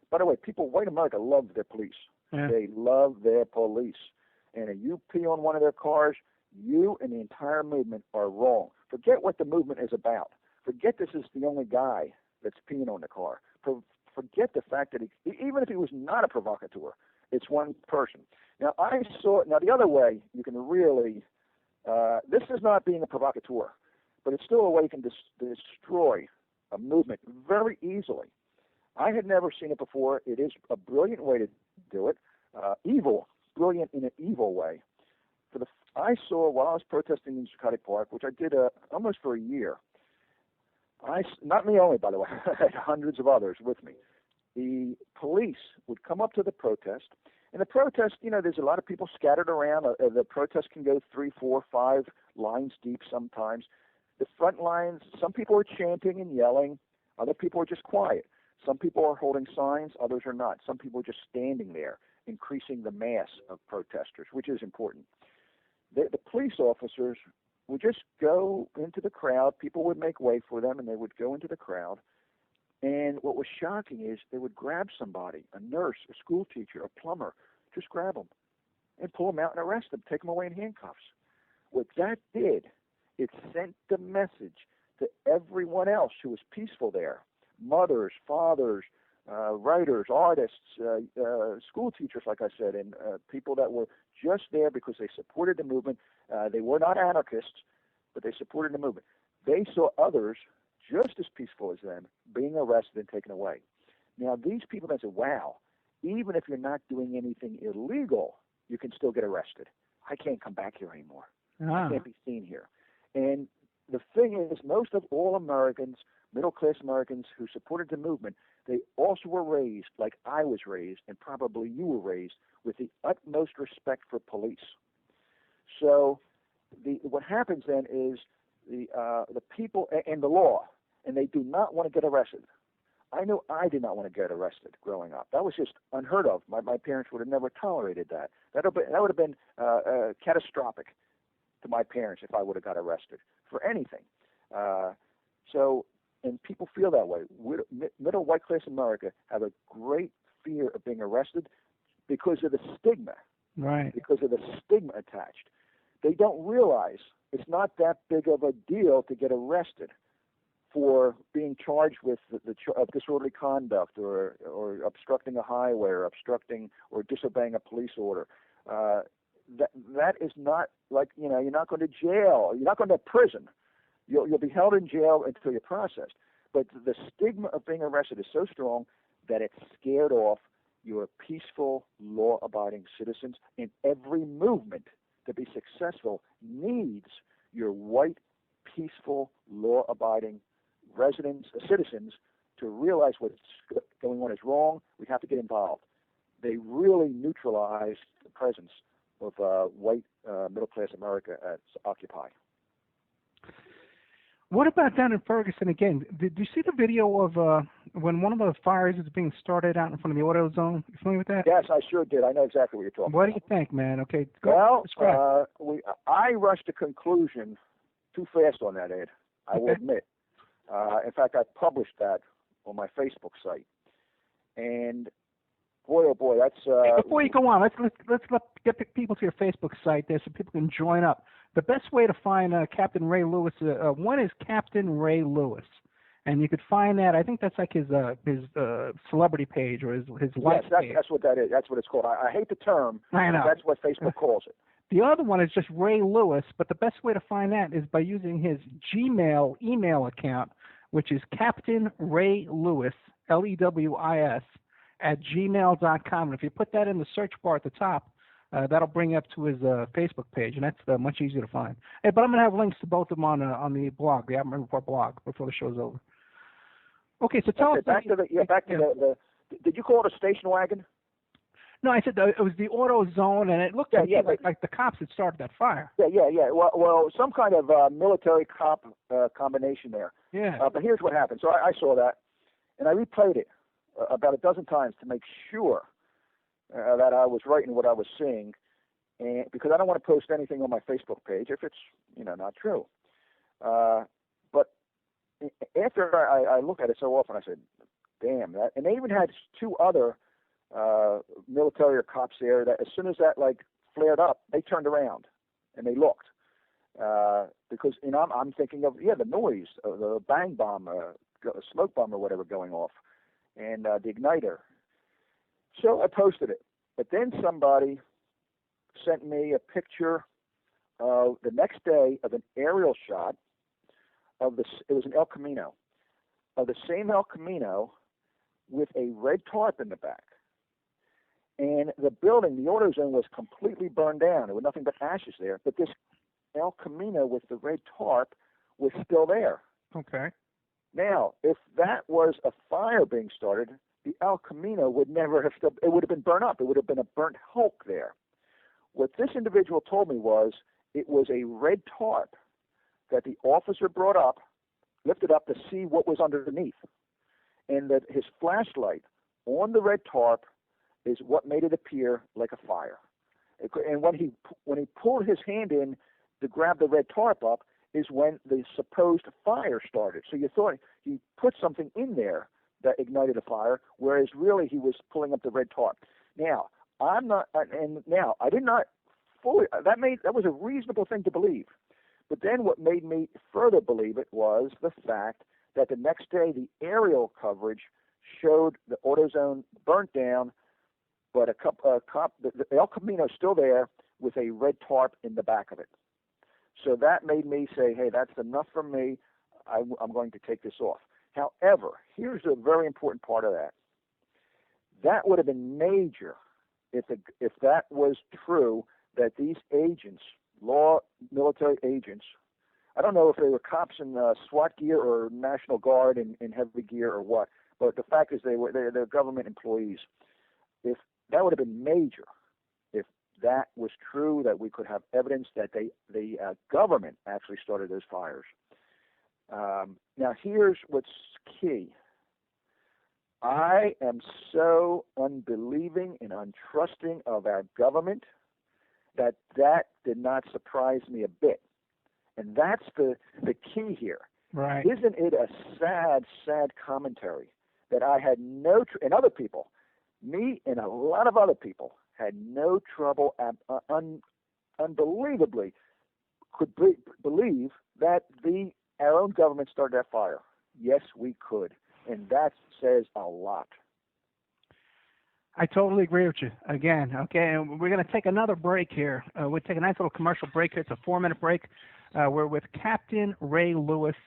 By the way, white America love their police. Yeah. They love their police. And if you pee on one of their cars, you and the entire movement are wrong. Forget what the movement is about. Forget this is the only guy that's peeing on the car. Forget the fact that even if he was not a provocateur, it's one person. Now, the other way you can really, this is not being a provocateur, but it's still a way you can destroy a movement very easily. I had never seen it before. It is a brilliant way to do it. Brilliant in an evil way. I saw while I was protesting in Zuccotti Park, which I did almost for a year. Not me only, by the way. I had hundreds of others with me. The police would come up to the protest, And the protest, there's a lot of people scattered around. The protest can go 3, 4, 5 lines deep sometimes. The front lines, some people are chanting and yelling. Other people are just quiet. Some people are holding signs. Others are not. Some people are just standing there, increasing the mass of protesters, which is important. The police officers would just go into the crowd. People would make way for them, and they would go into the crowd. And what was shocking is they would grab somebody, a nurse, a school teacher, a plumber, just grab them and pull them out and arrest them, take them away in handcuffs. What that did, it sent the message to everyone else who was peaceful there, mothers, fathers, writers, artists, school teachers, like I said, and people that were just there because they supported the movement. They were not anarchists, but they supported the movement. They saw others just as peaceful as them being arrested and taken away. Now, these people then said, wow, even if you're not doing anything illegal, you can still get arrested. I can't come back here anymore. I can't be seen here. And the thing is, most of all Americans, middle-class Americans who supported the movement, they also were raised, like I was raised, and probably you were raised, with the utmost respect for police. So what happens then is the people and the law, and they do not want to get arrested. I know I did not want to get arrested growing up. That was just unheard of. My parents would have never tolerated that. That would have been catastrophic to my parents if I would have got arrested for anything. And people feel that way. Middle white-class America have a great fear of being arrested because of the stigma. Right. Because of the stigma attached. They don't realize it's not that big of a deal to get arrested for being charged with of disorderly conduct or obstructing a highway or obstructing or disobeying a police order. That is not like, you're not going to jail. You're not going to prison. You'll be held in jail until you're processed. But the stigma of being arrested is so strong that it scared off your peaceful, law-abiding citizens. And every movement to be successful needs your white, peaceful, law-abiding citizens to realize what's going on is wrong. We have to get involved. They really neutralized the presence of white middle-class America at Occupy. What about down in Ferguson again? Did you see the video of when one of the fires is being started out in front of the auto zone? You familiar with that? Yes, I sure did. I know exactly what you're talking about. What do you think, man? Okay, go. Well, I rushed to conclusion too fast on that, Ed. I will admit. In fact, I published that on my Facebook site. And boy, oh boy, that's. Before you go on, let's get people to your Facebook site there so people can join up. The best way to find Captain Ray Lewis, one is Captain Ray Lewis, and you could find that. I think that's like his celebrity page or his life page. Yes, that's what that is. That's what it's called. I hate the term. I know. That's what Facebook calls it. The other one is just Ray Lewis, but the best way to find that is by using his Gmail email account, which is Captain Ray Lewis, LEWIS, @gmail.com. And if you put that in the search bar at the top, that'll bring you up to his Facebook page, and that's much easier to find. Hey, but I'm going to have links to both of them on the blog, the Opperman Report blog, before the show's over. Okay, so tell us. Back to the. Did you call it a station wagon? No, I said it was the auto zone, and it looked like the cops had started that fire. Yeah. Well, some kind of military cop combination there. Yeah. But here's what happened. So I saw that, and I replayed it about a dozen times to make sure that I was right in what I was seeing, and because I don't want to post anything on my Facebook page if it's not true. But after I look at it so often, I said, "Damn!" And they even had two other military or cops there that as soon as that flared up, they turned around and they looked because I'm thinking of the noise, the bang bomb, smoke bomb or whatever going off, and the igniter. So I posted it, but then somebody sent me a picture of the next day of an aerial shot of this. It was an El Camino, of the same El Camino with a red tarp in the back. And the building, the auto zone, was completely burned down. There was nothing but ashes there. But this El Camino with the red tarp was still there. Okay. Now, if that was a fire being started, the El Camino would never have still, it would have been burnt up. It would have been a burnt hulk there. What this individual told me was it was a red tarp that the officer brought up, lifted up to see what was underneath, and that his flashlight on the red tarp is what made it appear like a fire. And when he pulled his hand in to grab the red tarp up is when the supposed fire started. So you thought he put something in there that ignited a fire, whereas really he was pulling up the red tarp. Now, I did not fully, that was a reasonable thing to believe. But then what made me further believe it was the fact that the next day the aerial coverage showed the AutoZone burnt down, but the El Camino still there with a red tarp in the back of it. So that made me say, hey, that's enough for me. I'm going to take this off. However, here's a very important part of that. That would have been major if that was true, that these agents, military agents, I don't know if they were cops in SWAT gear or National Guard in heavy gear or what, but the fact is they're government employees. If that would have been major, if that was true, that we could have evidence that the government actually started those fires. Now, here's what's key. I am so unbelieving and untrusting of our government that did not surprise me a bit. And that's the key here. Right. Isn't it a sad, sad commentary that I had and other people, me and a lot of other people, had no trouble, unbelievably, could believe that our own government started that fire. Yes, we could. And that says a lot. I totally agree with you. Again, okay, and we're going to take another break here. We'll take a nice little commercial break here. It's a 4-minute break. We're with Captain Ray Lewis.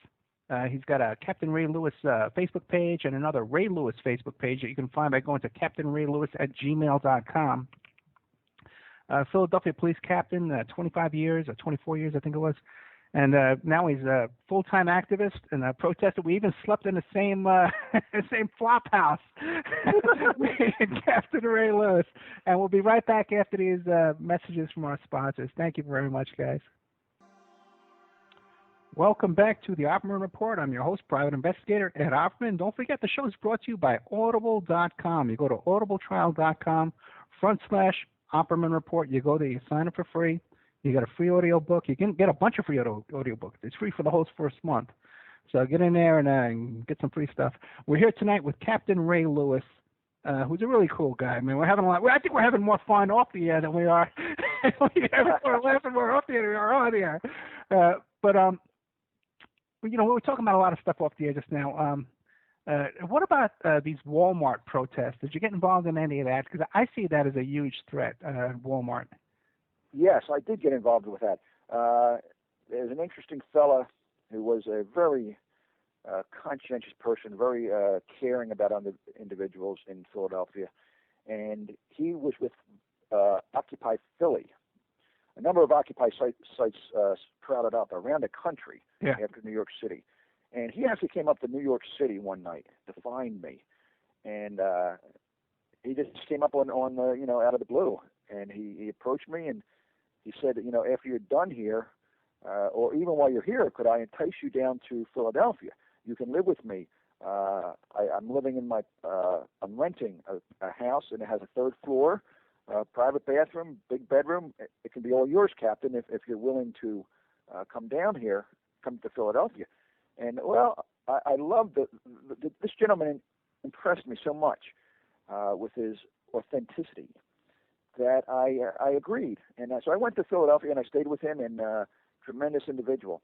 He's got a Captain Ray Lewis Facebook page and another Ray Lewis Facebook page that you can find by going to captainraylewis@gmail.com. Philadelphia police captain, 25 years or 24 years, I think it was. And now he's a full-time activist and a protester. We even slept in the same same flop house. Me and Captain Ray Lewis. And we'll be right back after these messages from our sponsors. Thank you very much, guys. Welcome back to the Opperman Report. I'm your host, Private Investigator Ed Opperman. Don't forget, the show is brought to you by Audible.com. You go to audibletrial.com/Opperman Report. You go there, you sign up for free. You get a free audio book. You can get a bunch of free audio books. It's free for the whole first month. So get in there and get some free stuff. We're here tonight with Captain Ray Lewis, who's a really cool guy. I mean, I think we're having more fun off the air than we are. We're laughing more off the air than we are on the air. But we were talking about a lot of stuff off the air just now. What about these Walmart protests? Did you get involved in any of that? Because I see that as a huge threat, Walmart. Yes, I did get involved with that. There's an interesting fella who was a very conscientious person, very caring about individuals in Philadelphia, and he was with Occupy Philly. A number of Occupy sites sprouted up around the country after New York City, and he actually came up to New York City one night to find me, and he just came up on out of the blue, and he approached me and he said that, after you're done here, or even while you're here, could I entice you down to Philadelphia? You can live with me. I'm living in I'm renting a house, and it has a 3rd floor, private bathroom, big bedroom. It can be all yours, Captain, if you're willing to come down here, come to Philadelphia. And, well, I love this gentleman impressed me so much with his authenticity that I agreed. And so I went to Philadelphia and I stayed with him, and tremendous individual.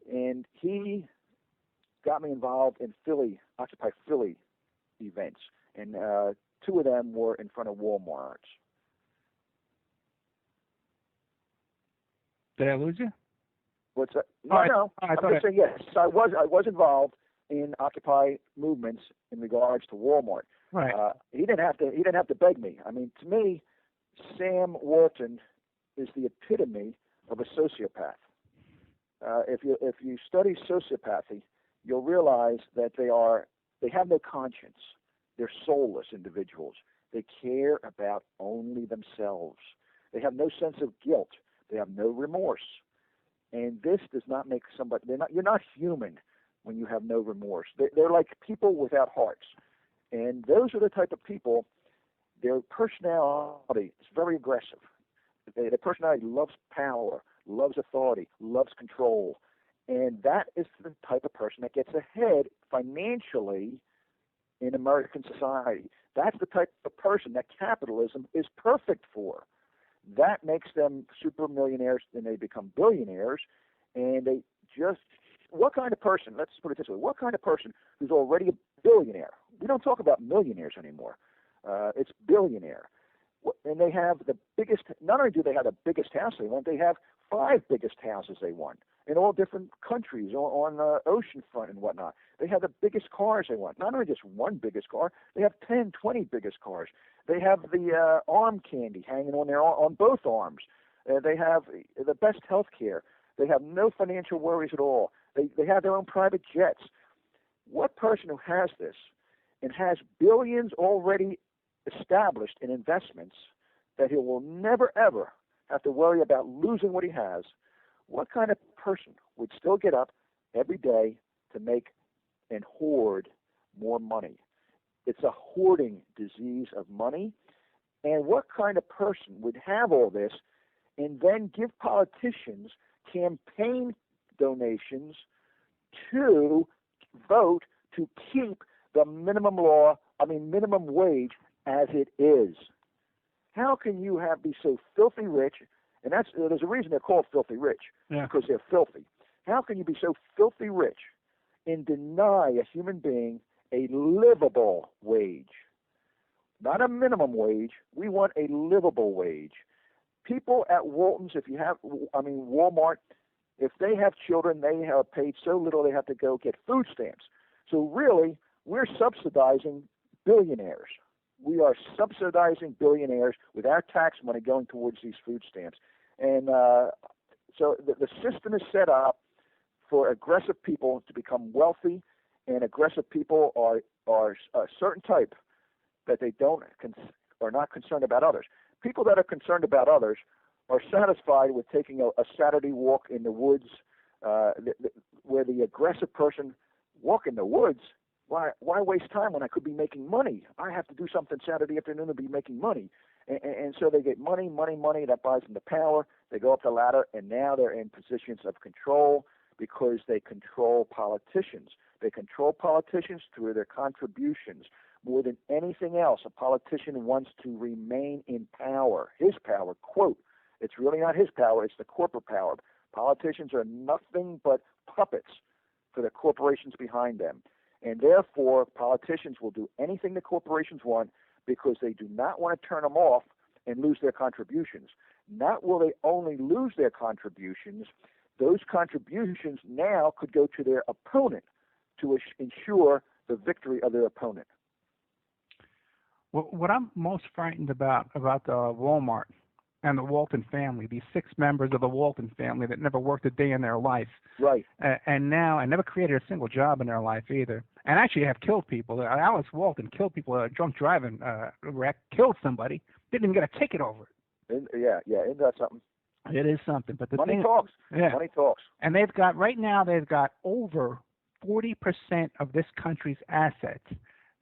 And he got me involved in Occupy Philly events. And 2 of them were in front of Walmarts. Did I lose you? What's that? No. I'm just saying yes. I was involved in Occupy movements in regards to Walmart. Right. He didn't have to beg me. I mean, to me, Sam Walton is the epitome of a sociopath. If you study sociopathy, you'll realize that they have no conscience. They're soulless individuals. They care about only themselves. They have no sense of guilt. They have no remorse. And this does not make somebody, you're not human when you have no remorse. They're like people without hearts. And those are the type of people, their personality is very aggressive. Their personality loves power, loves authority, loves control. And that is the type of person that gets ahead financially in American society. That's the type of person that capitalism is perfect for. That makes them super millionaires, and they become billionaires, and they just, what kind of person, let's put it this way, what kind of person who's already a billionaire? We don't talk about millionaires anymore. It's billionaire. And they have the biggest, not only do they have the biggest house they want, they have 5 biggest houses they want in all different countries on the ocean front and whatnot. They have the biggest cars they want. Not only just one biggest car, they have 10, 20 biggest cars. They have the arm candy hanging on both arms. They have the best health care. They have no financial worries at all. They have their own private jets. What person who has this and has billions already established in investments that he will never, ever have to worry about losing what he has, what kind of person would still get up every day to make and hoard more money? It's a hoarding disease of money. And what kind of person would have all this and then give politicians campaign donations to vote to keep the minimum wage as it is? How can you be so filthy rich? And there's a reason they're called filthy rich, because they're filthy. How can you be so filthy rich and deny a human being a livable wage? Not a minimum wage. We want a livable wage. People at Walton's, Walmart, if they have children, they have paid so little they have to go get food stamps. So really, we're subsidizing billionaires. We are subsidizing billionaires with our tax money going towards these food stamps. And so the system is set up for aggressive people to become wealthy, and aggressive people are a certain type that they are not concerned about others. People that are concerned about others are satisfied with taking a Saturday walk in the woods, where the aggressive person walk in the woods. Why waste time when I could be making money? I have to do something Saturday afternoon to be making money. And so they get money. That buys them the power. They go up the ladder, and now they're in positions of control because they control politicians. They control politicians through their contributions. More than anything else, a politician wants to remain in power. His power, quote. It's really not his power. It's the corporate power. Politicians are nothing but puppets for the corporations behind them. And therefore, politicians will do anything the corporations want because they do not want to turn them off and lose their contributions. Not will they only lose their contributions, those contributions now could go to their opponent to ensure the victory of their opponent. What I'm most frightened about the Walmart and the Walton family, these 6 members of the Walton family that never worked a day in their life. Right. And never created a single job in their life either. And actually have killed people. Alice Walton killed people, a drunk driving wreck, killed somebody, didn't even get a ticket over it. Isn't that something? It is something. But Money talks. Yeah. Money talks. And they've got over 40% of this country's assets.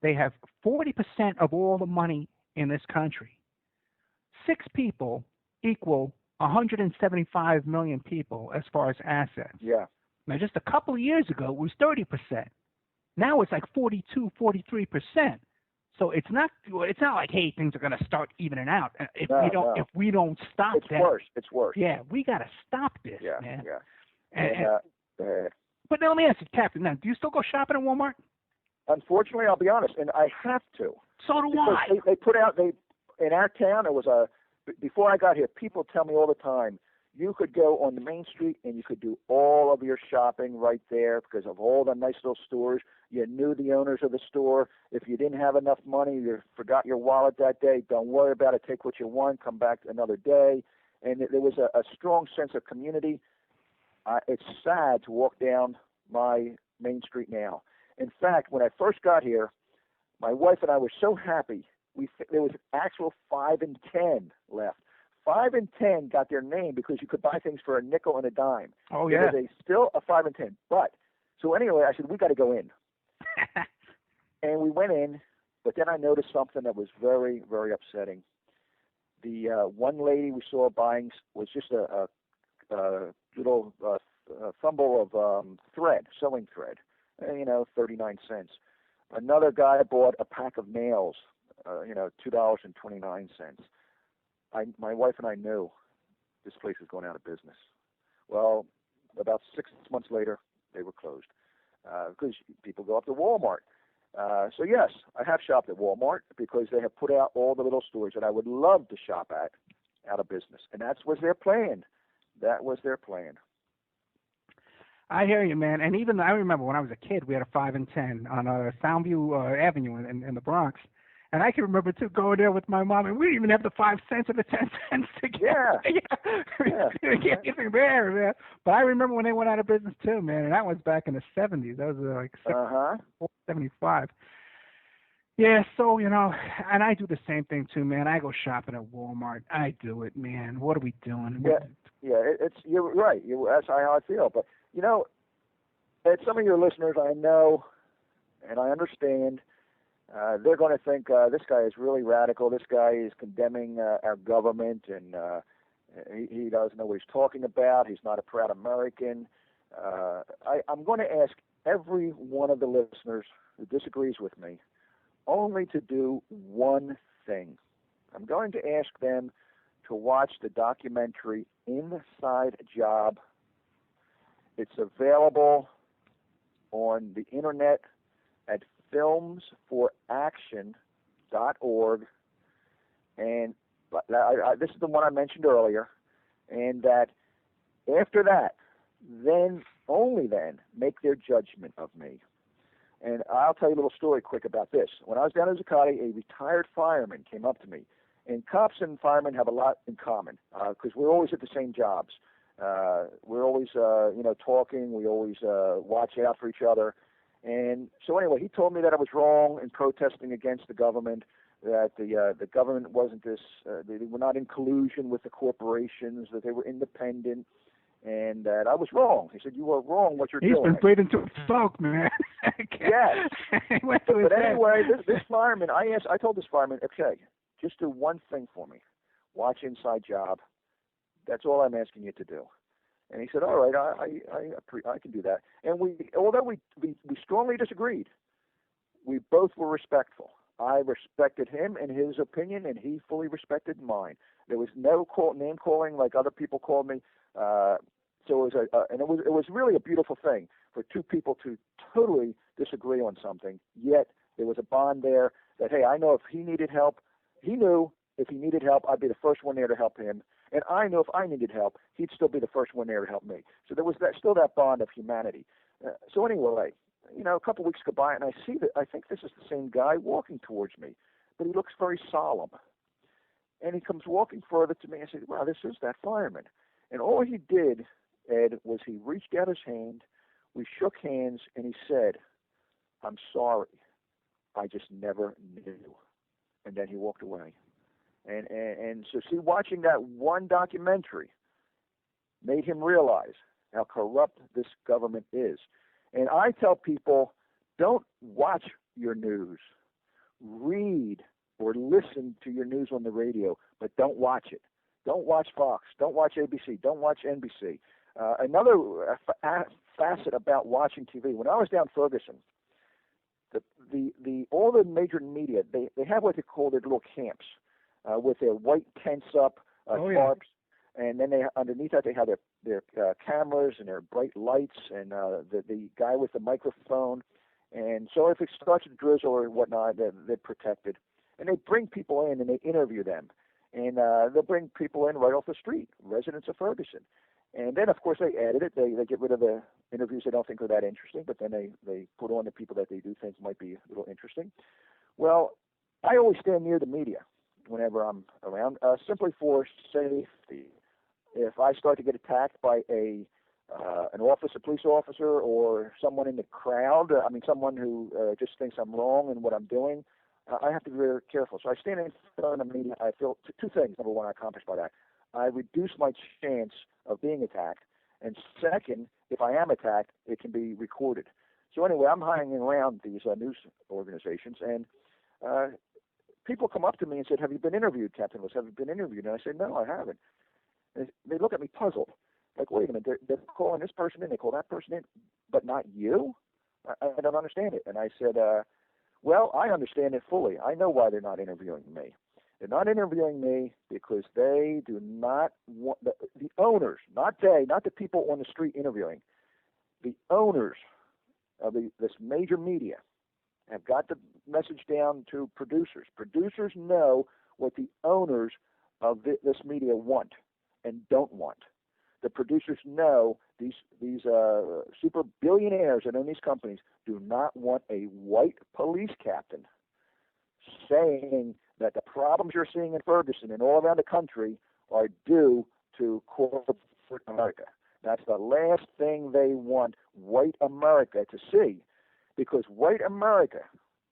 They have 40% of all the money in this country. 6 people equal 175 million people as far as assets. Yeah. Now, just a couple of years ago, it was 30%. Now it's like 42, 43%. So it's not like, hey, things are going to start evening out if we don't stop that. It's worse. Yeah, we got to stop this, man. Yeah. But now let me ask you, Captain. Now, do you still go shopping at Walmart? Unfortunately, I'll be honest, and I have to. So do I. They put out in our town. It was before I got here. People tell me all the time, you could go on the main street and you could do all of your shopping right there because of all the nice little stores. You knew the owners of the store. If you didn't have enough money, you forgot your wallet that day, don't worry about it. Take what you want, come back another day. And there was a strong sense of community. It's sad to walk down my main street now. In fact, when I first got here, My wife and I were so happy. There was actual 5 and 10 left. 5 and 10 got their name because you could buy things for a nickel and a dime. Oh, yeah. There was still a 5 and 10. But, so anyway, I said, we got to go in. And we went in, but then I noticed something that was very, very upsetting. The one lady we saw buying was just a little thimble of thread, sewing thread, 39 cents. Another guy bought a pack of nails, $2.29. My wife and I knew this place was going out of business. Well, about 6 months later, they were closed because people go up to Walmart. So yes, I have shopped at Walmart because they have put out all the little stores that I would love to shop at out of business, and that was their plan. That was their plan. I hear you, man. And even I remember when I was a kid, we had a 5 and 10 on Soundview Avenue in the Bronx. And I can remember, too, going there with my mom, and we didn't even have the 5 cents or the 10 cents to get. Yeah. Getting there, man. But I remember when they went out of business, too, man, and that was back in the 70s. That was like 75. Yeah, so, and I do the same thing, too, man. I go shopping at Walmart. I do it, man. What are we doing? You're right. That's how I feel. But, and some of your listeners I know, and I understand, they're going to think this guy is really radical. This guy is condemning our government, and he doesn't know what he's talking about. He's not a proud American. I'm going to ask every one of the listeners who disagrees with me only to do one thing. I'm going to ask them to watch the documentary Inside Job. It's available on the internet at filmsforaction.org, and this is the one I mentioned earlier, and that after that, then, only then, make their judgment of me. And I'll tell you a little story quick about this. When I was down in Zuccotti, a retired fireman came up to me, and cops and firemen have a lot in common because we're always at the same jobs. We're always, talking. We always watch out for each other. And so anyway, he told me that I was wrong in protesting against the government, that the government wasn't this, they were not in collusion with the corporations, that they were independent, and that I was wrong. He said, you are wrong what you're doing. He's been breathing to smoke, man. Yes. But anyway, this fireman, I told this fireman, okay, just do one thing for me. Watch Inside Job. That's all I'm asking you to do. And he said, all right, I can do that. And although we strongly disagreed, we both were respectful. I respected him and his opinion, and he fully respected mine. There was no name calling like other people called me. So it was really a beautiful thing for two people to totally disagree on something. Yet there was a bond there that, hey, I know if he needed help, he knew if he needed help, I'd be the first one there to help him. And I know if I needed help, he'd still be the first one there to help me. So there was still that bond of humanity. So anyway, a couple of weeks go by, and I think this is the same guy walking towards me, but he looks very solemn. And he comes walking further to me. I said, wow, this is that fireman. And all he did, Ed, was he reached out his hand, we shook hands, and he said, I'm sorry. I just never knew. And then he walked away. And so, see, watching that one documentary made him realize how corrupt this government is. And I tell people, don't watch your news. Read or listen to your news on the radio, but don't watch it. Don't watch Fox. Don't watch ABC. Don't watch NBC. Another facet about watching TV, when I was down Ferguson, all the major media, they have what they call their little camps. With their white tents up, tarps, and then underneath that they have their cameras and their bright lights and the guy with the microphone. And so if it starts to drizzle or whatnot, they're protected. And they bring people in and they interview them. And they'll bring people in right off the street, residents of Ferguson. And then, of course, they edit it. They get rid of the interviews they don't think are that interesting, but then they put on the people that they do think might be a little interesting. Well, I always stand near the media whenever I'm around, simply for safety. If I start to get attacked by a an a police officer, or someone in the crowd, someone who just thinks I'm wrong in what I'm doing, I have to be very careful. So I stand in front of the media. I feel two things. Number one, I accomplish by that. I reduce my chance of being attacked. And second, if I am attacked, it can be recorded. So anyway, I'm hanging around these news organizations, and people come up to me and said, "Have you been interviewed, Captain Lewis? Have you been interviewed?" And I said, "No, I haven't." And they look at me puzzled. Like, wait a minute, they're calling this person in, they call that person in, but not you? I don't understand it. And I said, well, I understand it fully. I know why they're not interviewing me. They're not interviewing me because they do not want, the owners, not the people on the street interviewing, the owners of this major media have got the message down to producers. Producers know what the owners of this media want and don't want. The producers know these super billionaires that own these companies do not want a white police captain saying that the problems you're seeing in Ferguson and all around the country are due to corporate America. That's the last thing they want white America to see, because white America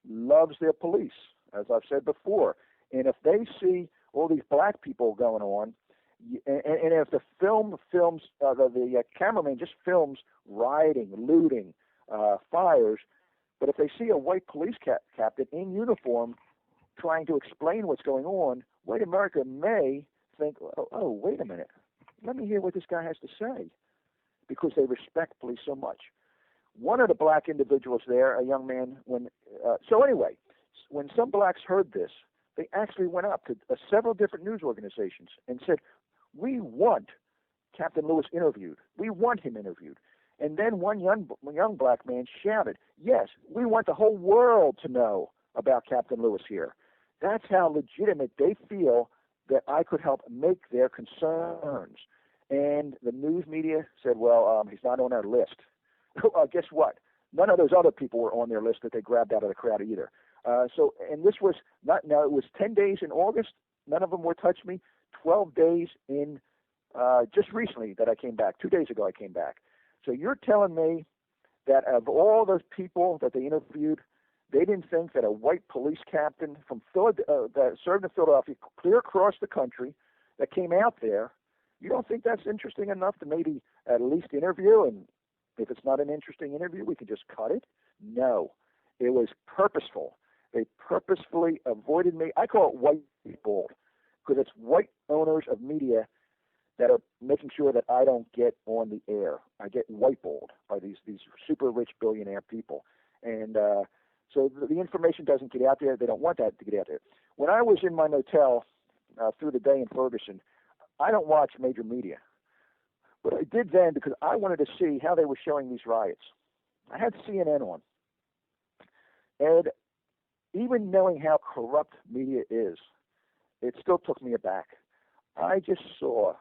loves their police, as I've said before. And if they see all these black people going on, and if the the cameraman just films rioting, looting, fires, but if they see a white police captain in uniform trying to explain what's going on, white America may think, oh, wait a minute, let me hear what this guy has to say, because they respect police so much. One of the black individuals there, a young man, when some blacks heard this, they actually went up to several different news organizations and said, we want Captain Lewis interviewed. We want him interviewed. And then one young black man shouted, yes, we want the whole world to know about Captain Lewis here. That's how legitimate they feel that I could help make their concerns. And the news media said, well, he's not on our list. Guess what? None of those other people were on their list that they grabbed out of the crowd either. And this was it was 10 days in August. None of them were touched me. 12 days in just recently that I came back. 2 days ago I came back. So you're telling me that of all those people that they interviewed, they didn't think that a white police captain from that served in Philadelphia, clear across the country, that came out there, you don't think that's interesting enough to maybe at least interview? And if it's not an interesting interview, we can just cut it? No. It was purposeful. They purposefully avoided me. I call it white bald, because it's white owners of media that are making sure that I don't get on the air. I get whiteballed by these super rich billionaire people. And so the information doesn't get out there. They don't want that to get out there. When I was in my motel through the day in Ferguson, I don't watch major media. But I did then because I wanted to see how they were showing these riots. I had CNN on. And even knowing how corrupt media is, it still took me aback. I just saw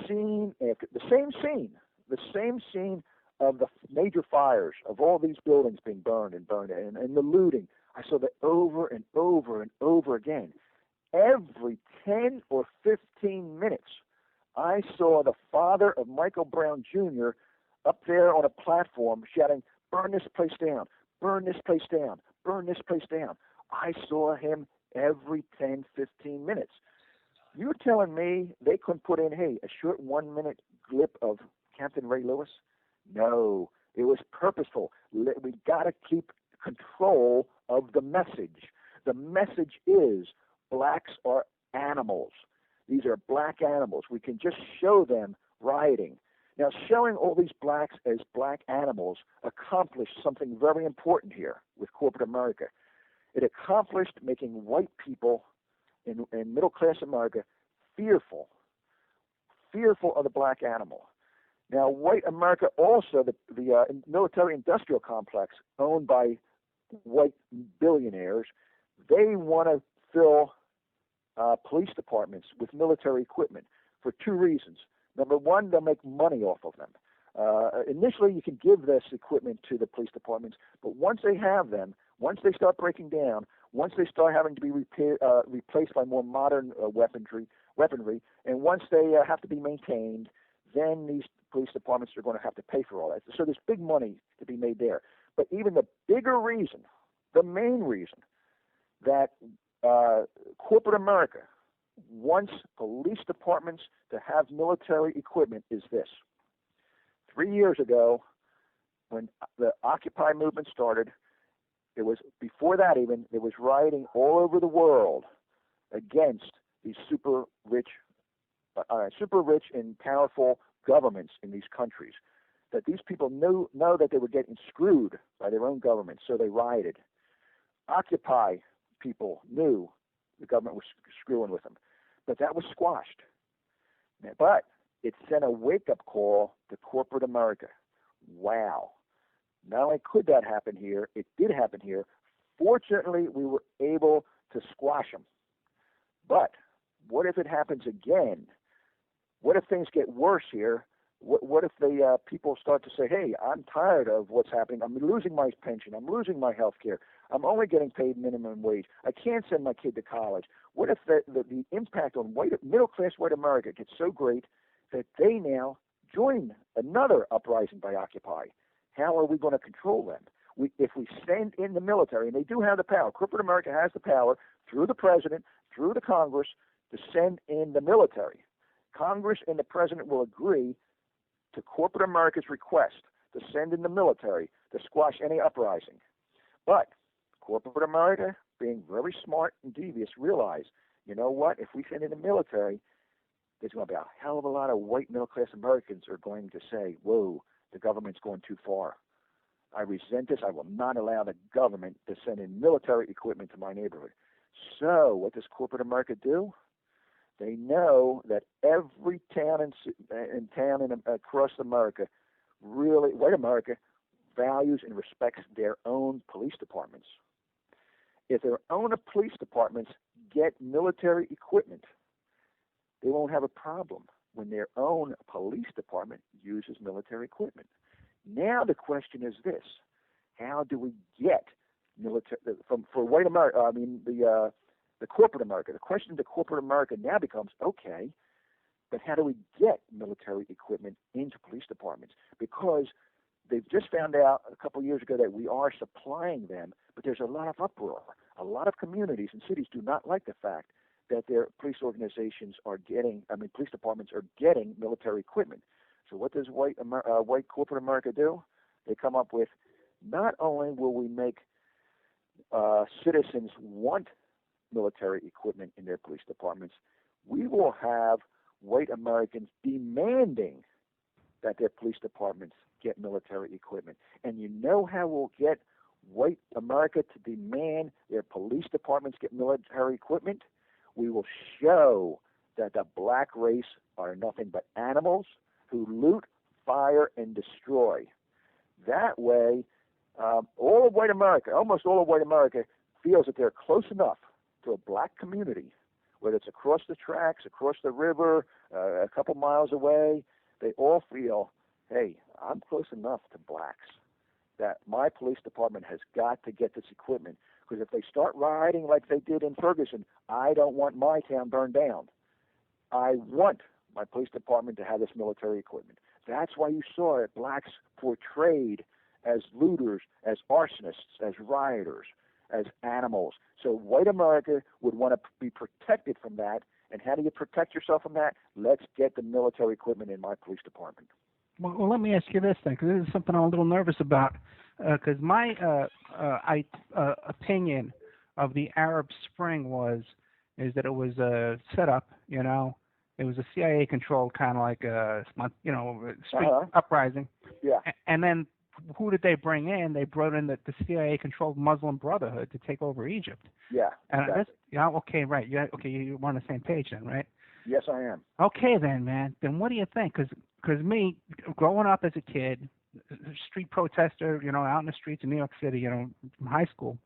the same scene of the major fires of all these buildings being burned and the looting. I saw that over and over and over again. Every 10 or 15 minutes, I saw the father of Michael Brown Jr. up there on a platform shouting, "Burn this place down, burn this place down, burn this place down." I saw him every 10, 15 minutes. You're telling me they couldn't put in, a short 1 minute clip of Captain Ray Lewis? No, it was purposeful. We got to keep control of the message. The message is blacks are animals. These are black animals. We can just show them rioting. Now, showing all these blacks as black animals accomplished something very important here with corporate America. It accomplished making white people in middle-class America fearful of the black animal. Now, white America also, the military-industrial complex owned by white billionaires, they want to fill police departments with military equipment for two reasons. Number one, they'll make money off of them. Initially, you can give this equipment to the police departments, but once they have them, once they start breaking down, once they start having to be replaced by more modern weaponry, and once they have to be maintained, then these police departments are going to have to pay for all that. So there's big money to be made there. But even the bigger reason, the main reason that corporate America wants police departments to have military equipment is this. 3 years ago, when the Occupy movement started, it was before that even, there was rioting all over the world against these super rich and powerful governments in these countries. That these people know that they were getting screwed by their own government, so they rioted. Occupy people knew the government was screwing with them, but that was squashed. But it sent a wake-up call to corporate America. Wow. Not only could that happen here, it did happen here. Fortunately, we were able to squash them. But what if it happens again? What if things get worse here? What if the people start to say, hey, I'm tired of what's happening. I'm losing my pension. I'm losing my health care. I'm only getting paid minimum wage. I can't send my kid to college. What if the impact on middle-class white America gets so great that they now join another uprising by Occupy? How are we going to control them? If we send in the military, and they do have the power, corporate America has the power through the president, through the Congress, to send in the military. Congress and the president will agree to corporate America's request to send in the military to squash any uprising. But corporate America, being very smart and devious, realize, you know what, if we send in the military, there's going to be a hell of a lot of white middle-class Americans are going to say, whoa, the government's going too far. I resent this. I will not allow the government to send in military equipment to my neighborhood. So what does corporate America do? They know that every town and across America, really, white America, values and respects their own police departments. If their own police departments get military equipment, they won't have a problem when their own police department uses military equipment. Now the question is this: how do we get military for white America? I mean the corporate America. The question to corporate America now becomes, okay, but how do we get military equipment into police departments? Because they've just found out a couple of years ago that we are supplying them, but there's a lot of uproar. A lot of communities and cities do not like the fact that their police organizations police departments are getting military equipment. So what does white corporate America do? They come up with, not only will we make citizens want military equipment in their police departments, we will have white Americans demanding that their police departments get military equipment. And you know how we'll get white America to demand their police departments get military equipment? We will show that the black race are nothing but animals who loot, fire, and destroy. That way, all of white America, almost all of white America, feels that they're close enough to a black community, whether it's across the tracks, across the river, a couple miles away. They all feel, hey, I'm close enough to blacks that my police department has got to get this equipment. Because if they start rioting like they did in Ferguson, I don't want my town burned down. I want my police department to have this military equipment. That's why you saw it, blacks portrayed as looters, as arsonists, as rioters, as animals. So white America would want to be protected from that. And how do you protect yourself from that? Let's get the military equipment in my police department. Well, let me ask you this then, because this is something I'm a little nervous about. Because my opinion of the Arab Spring is that it was a setup, you know. It was a CIA-controlled kind of like a, street uprising. Yeah. And then who did they bring in? They brought in the CIA-controlled Muslim Brotherhood to take over Egypt. Yeah. And exactly. Okay, right. You're on the same page then, right? Yes, I am. Okay, then, man. Then what do you think? Because me, growing up as a kid, street protester, out in the streets of New York City, from high school,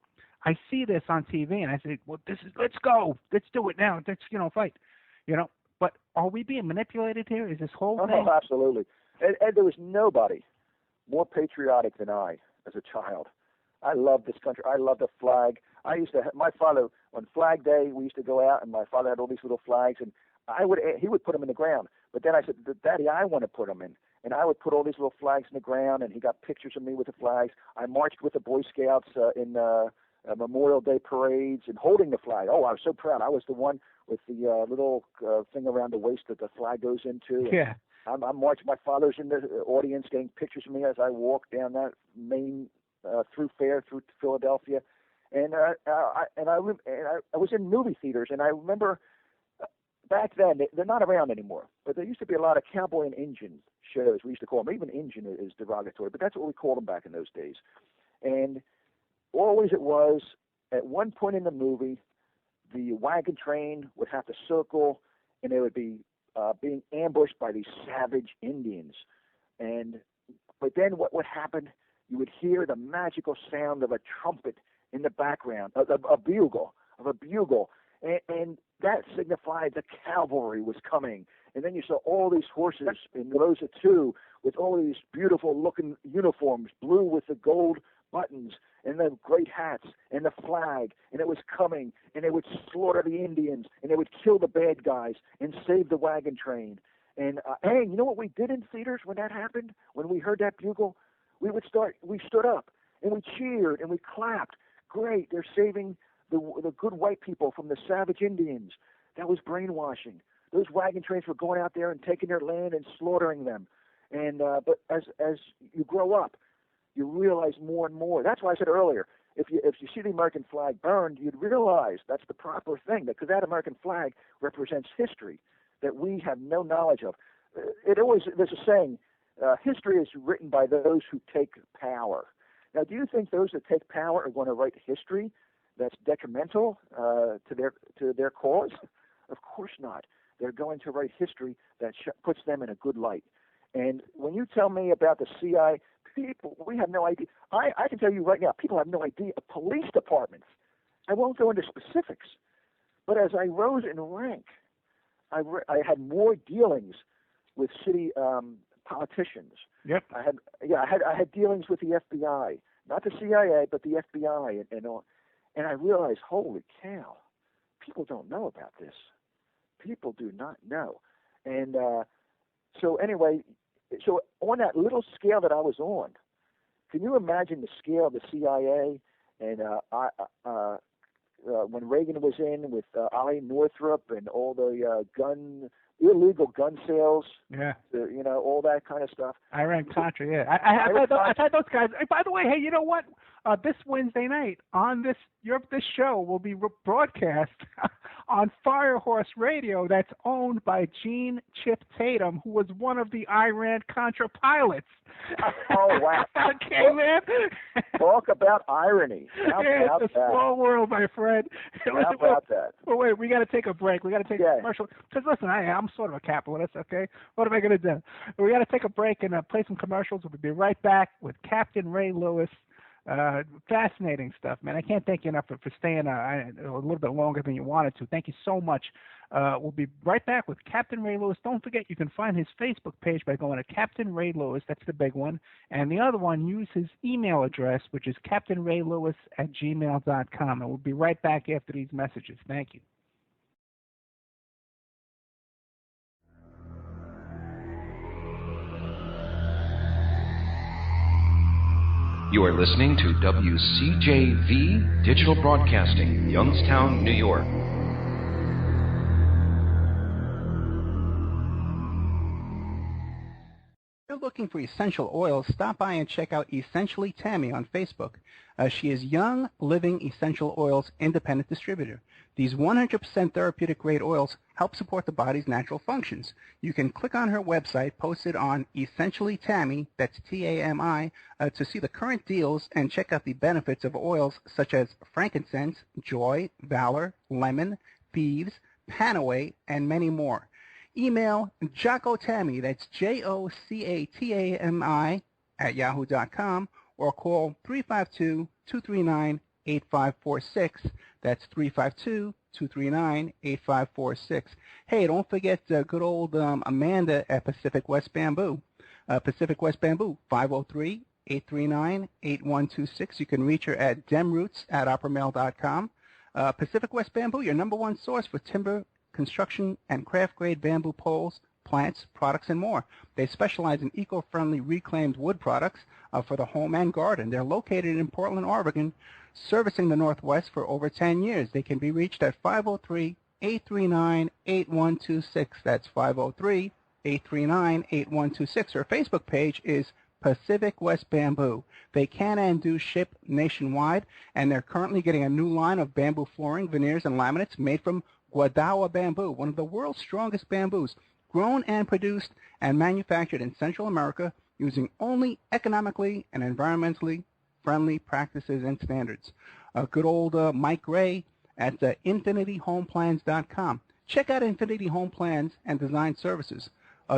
I see this on TV and I say, well, let's go. Let's do it now. Let's, fight. But are we being manipulated here? Is this whole thing? Oh, absolutely. And there was nobody more patriotic than I as a child. I loved this country. I loved the flag. My father, on Flag Day, we used to go out, and my father had all these little flags, and he would put them in the ground. But then I said, Daddy, I want to put them in. and I would put all these little flags in the ground, and he got pictures of me with the flags. I marched with the Boy Scouts in Memorial Day parades and holding the flag. Oh, I was so proud. I was the one with the little thing around the waist that the flag goes into. Yeah. I'm marching. My father's in the audience getting pictures of me as I walk down that main through Fair through Philadelphia, and I was in movie theaters, and I remember back then they're not around anymore, but there used to be a lot of cowboy and Indian shows. We used to call them. Even Indian is derogatory, but that's what we called them back in those days. And always it was at one point in the movie, the wagon train would have to circle, and they would be being ambushed by these savage Indians. But then what would happen? You would hear the magical sound of a trumpet in the background, a bugle, and that signified the cavalry was coming. And then you saw all these horses in rows of two with all these beautiful-looking uniforms, blue with the gold buttons, and the great hats, and the flag, and it was coming, and they would slaughter the Indians, and they would kill the bad guys, and save the wagon train. And you know what we did in theaters when that happened? When we heard that bugle, we stood up, and we cheered, and we clapped. Great, they're saving the good white people from the savage Indians. That was brainwashing. Those wagon trains were going out there and taking their land and slaughtering them. And but as you grow up, you realize more and more. That's why I said earlier, if you see the American flag burned, you'd realize that's the proper thing, because that American flag represents history that we have no knowledge of. There's a saying, history is written by those who take power. Now, do you think those that take power are going to write history that's detrimental to their cause? Of course not. They're going to write history that puts them in a good light. And when you tell me about the CIA, people, we have no idea. I can tell you right now, people have no idea of police departments. I won't go into specifics, but as I rose in rank, I had more dealings with city politicians. Yep. I had dealings with the FBI, not the CIA, but the FBI, and I realized, holy cow, people don't know about this. People do not know. And so anyway, so on that little scale that I was on, can you imagine the scale of the CIA? And when Reagan was in with Ali Northrop and all the illegal gun sales, all that kind of stuff. Iran-Contra, yeah. I've had those guys. By the way, hey, you know what? This Wednesday night on this show will be broadcast on Firehorse Radio. That's owned by Gene Chip Tatum, who was one of the Iran-Contra pilots. Oh, wow. Okay, man. Talk about irony. How about it's a small world, my friend. How about that? Well, wait, we got to take a break. We got to take a commercial. Because listen, I'm sort of a capitalist, okay? What am I going to do? We got to take a break and play some commercials. We'll be right back with Captain Ray Lewis. Fascinating stuff, man. I can't thank you enough for staying a little bit longer than you wanted to. Thank you so much. We'll be right back with Captain Ray Lewis. Don't forget, you can find his Facebook page by going to Captain Ray Lewis. That's the big one. And the other one, use his email address, which is captainraylewis@gmail.com. And we'll be right back after these messages. Thank you. You are listening to WCJV Digital Broadcasting, Youngstown, New York. If you're looking for essential oils, stop by and check out Essentially Tammy on Facebook. She is Young Living Essential Oils Independent Distributor. These 100% therapeutic-grade oils help support the body's natural functions. You can click on her website, posted on Essentially Tammy, that's T-A-M-I, to see the current deals and check out the benefits of oils such as frankincense, joy, valor, lemon, thieves, panaway, and many more. Email Jocko Tammy, that's Jocatami, @yahoo.com, or call 352-239-8546. That's 352-239-8546. Hey, don't forget good old Amanda at Pacific West Bamboo. Pacific West Bamboo, 503-839-8126. You can reach her at demroots@oppermail.com. Pacific West Bamboo, your #1 source for timber, construction, and craft-grade bamboo poles, plants, products, and more. They specialize in eco-friendly reclaimed wood products for the home and garden. They're located in Portland, Oregon, servicing the Northwest for over 10 years. They can be reached at 503-839-8126. That's 503-839-8126. Her Facebook page is Pacific West Bamboo. They can and do ship nationwide, and they're currently getting a new line of bamboo flooring, veneers, and laminates made from Guadawa bamboo, one of the world's strongest bamboos, grown and produced and manufactured in Central America using only economically and environmentally friendly practices and standards. Good old Mike Gray at infinityhomeplans.com. Check out Infinity Home Plans and Design Services,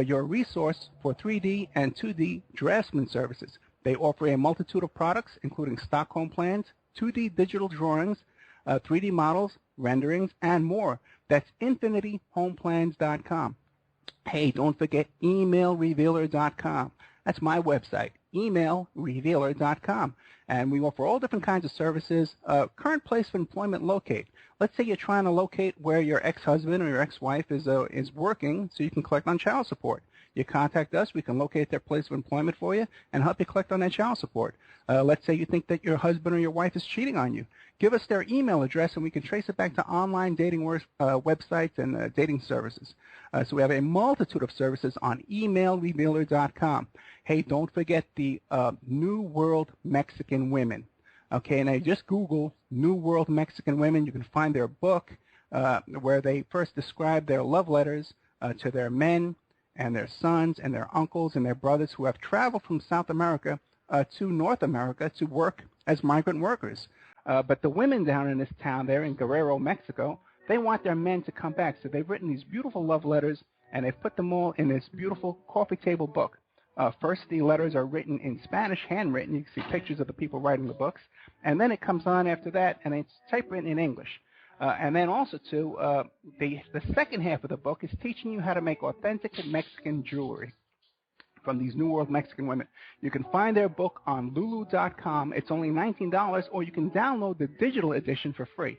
your resource for 3D and 2D draftsman services. They offer a multitude of products, including stock home plans, 2D digital drawings, 3D models, renderings, and more. That's infinityhomeplans.com. Hey, don't forget emailrevealer.com. That's my website, emailrevealer.com. And we offer all different kinds of services. Current place of employment locate. Let's say you're trying to locate where your ex-husband or your ex-wife is working so you can collect on child support. You contact us, we can locate their place of employment for you and help you collect on that child support. Let's say you think that your husband or your wife is cheating on you. Give us their email address and we can trace it back to online dating websites and dating services. So we have a multitude of services on emailrevealer.com. Hey, don't forget the New World Mexican Women. Okay, now just Google New World Mexican Women. You can find their book where they first describe their love letters to their men and their sons and their uncles and their brothers who have traveled from South America to North America to work as migrant workers. But the women down in this town there in Guerrero, Mexico, they want their men to come back. So they've written these beautiful love letters, and they've put them all in this beautiful coffee table book. First, the letters are written in Spanish, handwritten. You can see pictures of the people writing the books. And then it comes on after that, and it's typewritten in English. And then also, too, the second half of the book is teaching you how to make authentic Mexican jewelry from these New World Mexican women. You can find their book on lulu.com. It's only $19, or you can download the digital edition for free.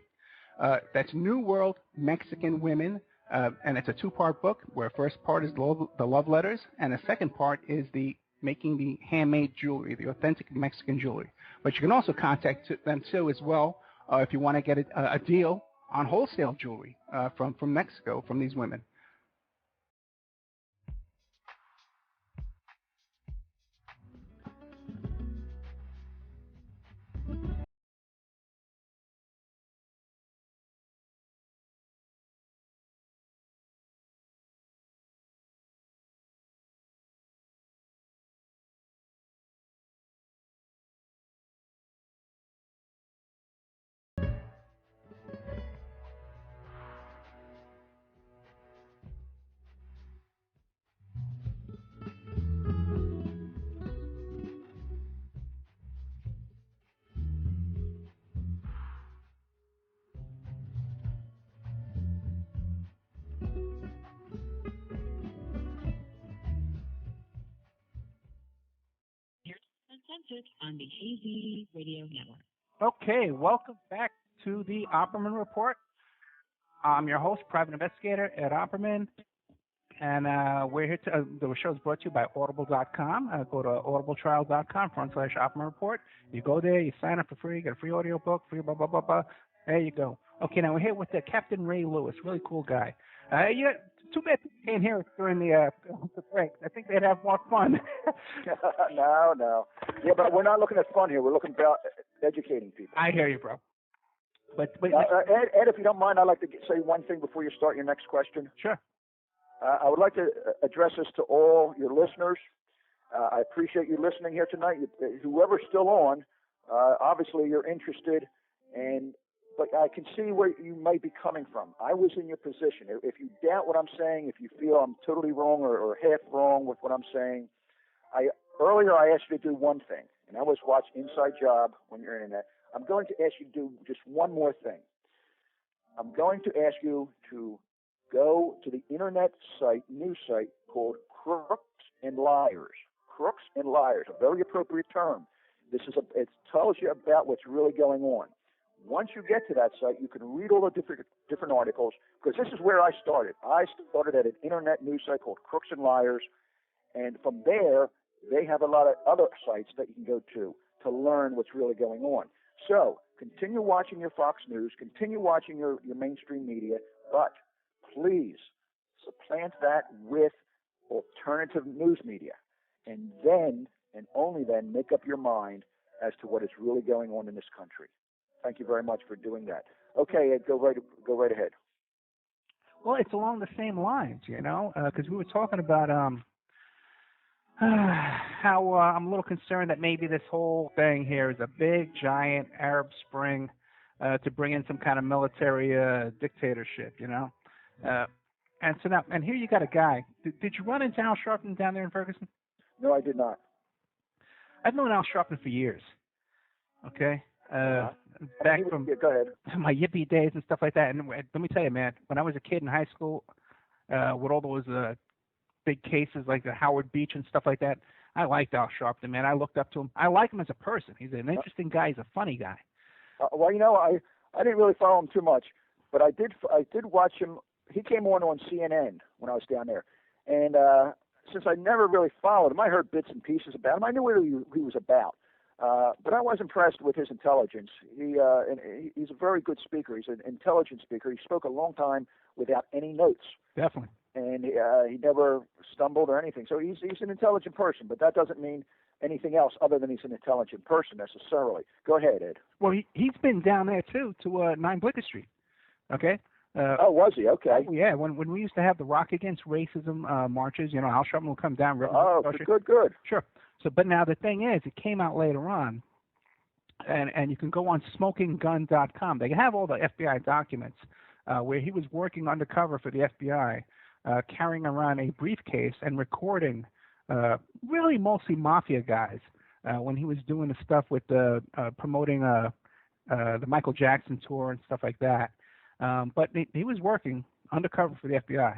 That's New World Mexican Women, and it's a two-part book where first part is the love letters, and the second part is the making the handmade jewelry, the authentic Mexican jewelry. But you can also contact them, too, as well, if you want to get a deal on wholesale jewelry from Mexico, from these women. On the AZ Radio Network. Okay, welcome back to the Opperman Report. I'm your host, Private Investigator Ed Opperman, and we're here to, the show is brought to you by Audible.com. Go to audibletrial.com/Opperman Report. You go there, you sign up for free, get a free audio book, free blah, blah, blah, blah. There you go. Okay, now we're here with Captain Ray Lewis, really cool guy. Too bad people can't hear us during the break. I think they'd have more fun. No. Yeah, but we're not looking at fun here. We're looking about educating people. I hear you, bro. But Ed, if you don't mind, I'd like to say one thing before you start your next question. Sure. I would like to address this to all your listeners. I appreciate you listening here tonight. Whoever's still on, obviously you're interested, but I can see where you might be coming from. I was in your position. If you doubt what I'm saying, if you feel I'm totally wrong or half wrong with what I'm saying, earlier I asked you to do one thing, and that was watch Inside Job when you're in that. I'm going to ask you to do just one more thing. I'm going to ask you to go to the internet news site called Crooks and Liars. Crooks and Liars, a very appropriate term. It tells you about what's really going on. Once you get to that site, you can read all the different articles, because this is where I started. I started at an internet news site called Crooks and Liars, and from there, they have a lot of other sites that you can go to learn what's really going on. So continue watching your Fox News, continue watching your mainstream media, but please supplant that with alternative news media, and then, and only then, make up your mind as to what is really going on in this country. Thank you very much for doing that. Okay, Ed, go right ahead. Well, it's along the same lines, because we were talking about how I'm a little concerned that maybe this whole thing here is a big, giant Arab Spring to bring in some kind of military dictatorship, And so now, and here you got a guy. Did you run into Al Sharpton down there in Ferguson? No, I did not. I've known Al Sharpton for years. Okay. Back from go ahead. my Yippee days and stuff like that. And let me tell you, man, when I was a kid in high school, with all those big cases like the Howard Beach and stuff like that, I liked Al Sharpton, man. I looked up to him. I like him as a person. He's an interesting guy. He's a funny guy. Well, I didn't really follow him too much, but I did watch him. He came on CNN when I was down there, and since I never really followed him, I heard bits and pieces about him. I knew what he was about, but I was impressed with his intelligence. He's a very good speaker. He's an intelligent speaker. He spoke a long time without any notes. Definitely. And he never stumbled or anything. So he's an intelligent person, but that doesn't mean anything else other than he's an intelligent person necessarily. Go ahead, Ed. Well, he's been down there too to 9 Blicker Street. Okay. Was he? Okay. Oh, yeah. When we used to have the Rock Against Racism marches, Al Sharpton would come down. Good. Sure. So, but now the thing is, it came out later on, and you can go on smokinggun.com. They have all the FBI documents where he was working undercover for the FBI, carrying around a briefcase and recording really mostly mafia guys when he was doing the stuff with promoting the Michael Jackson tour and stuff like that. But he was working undercover for the FBI.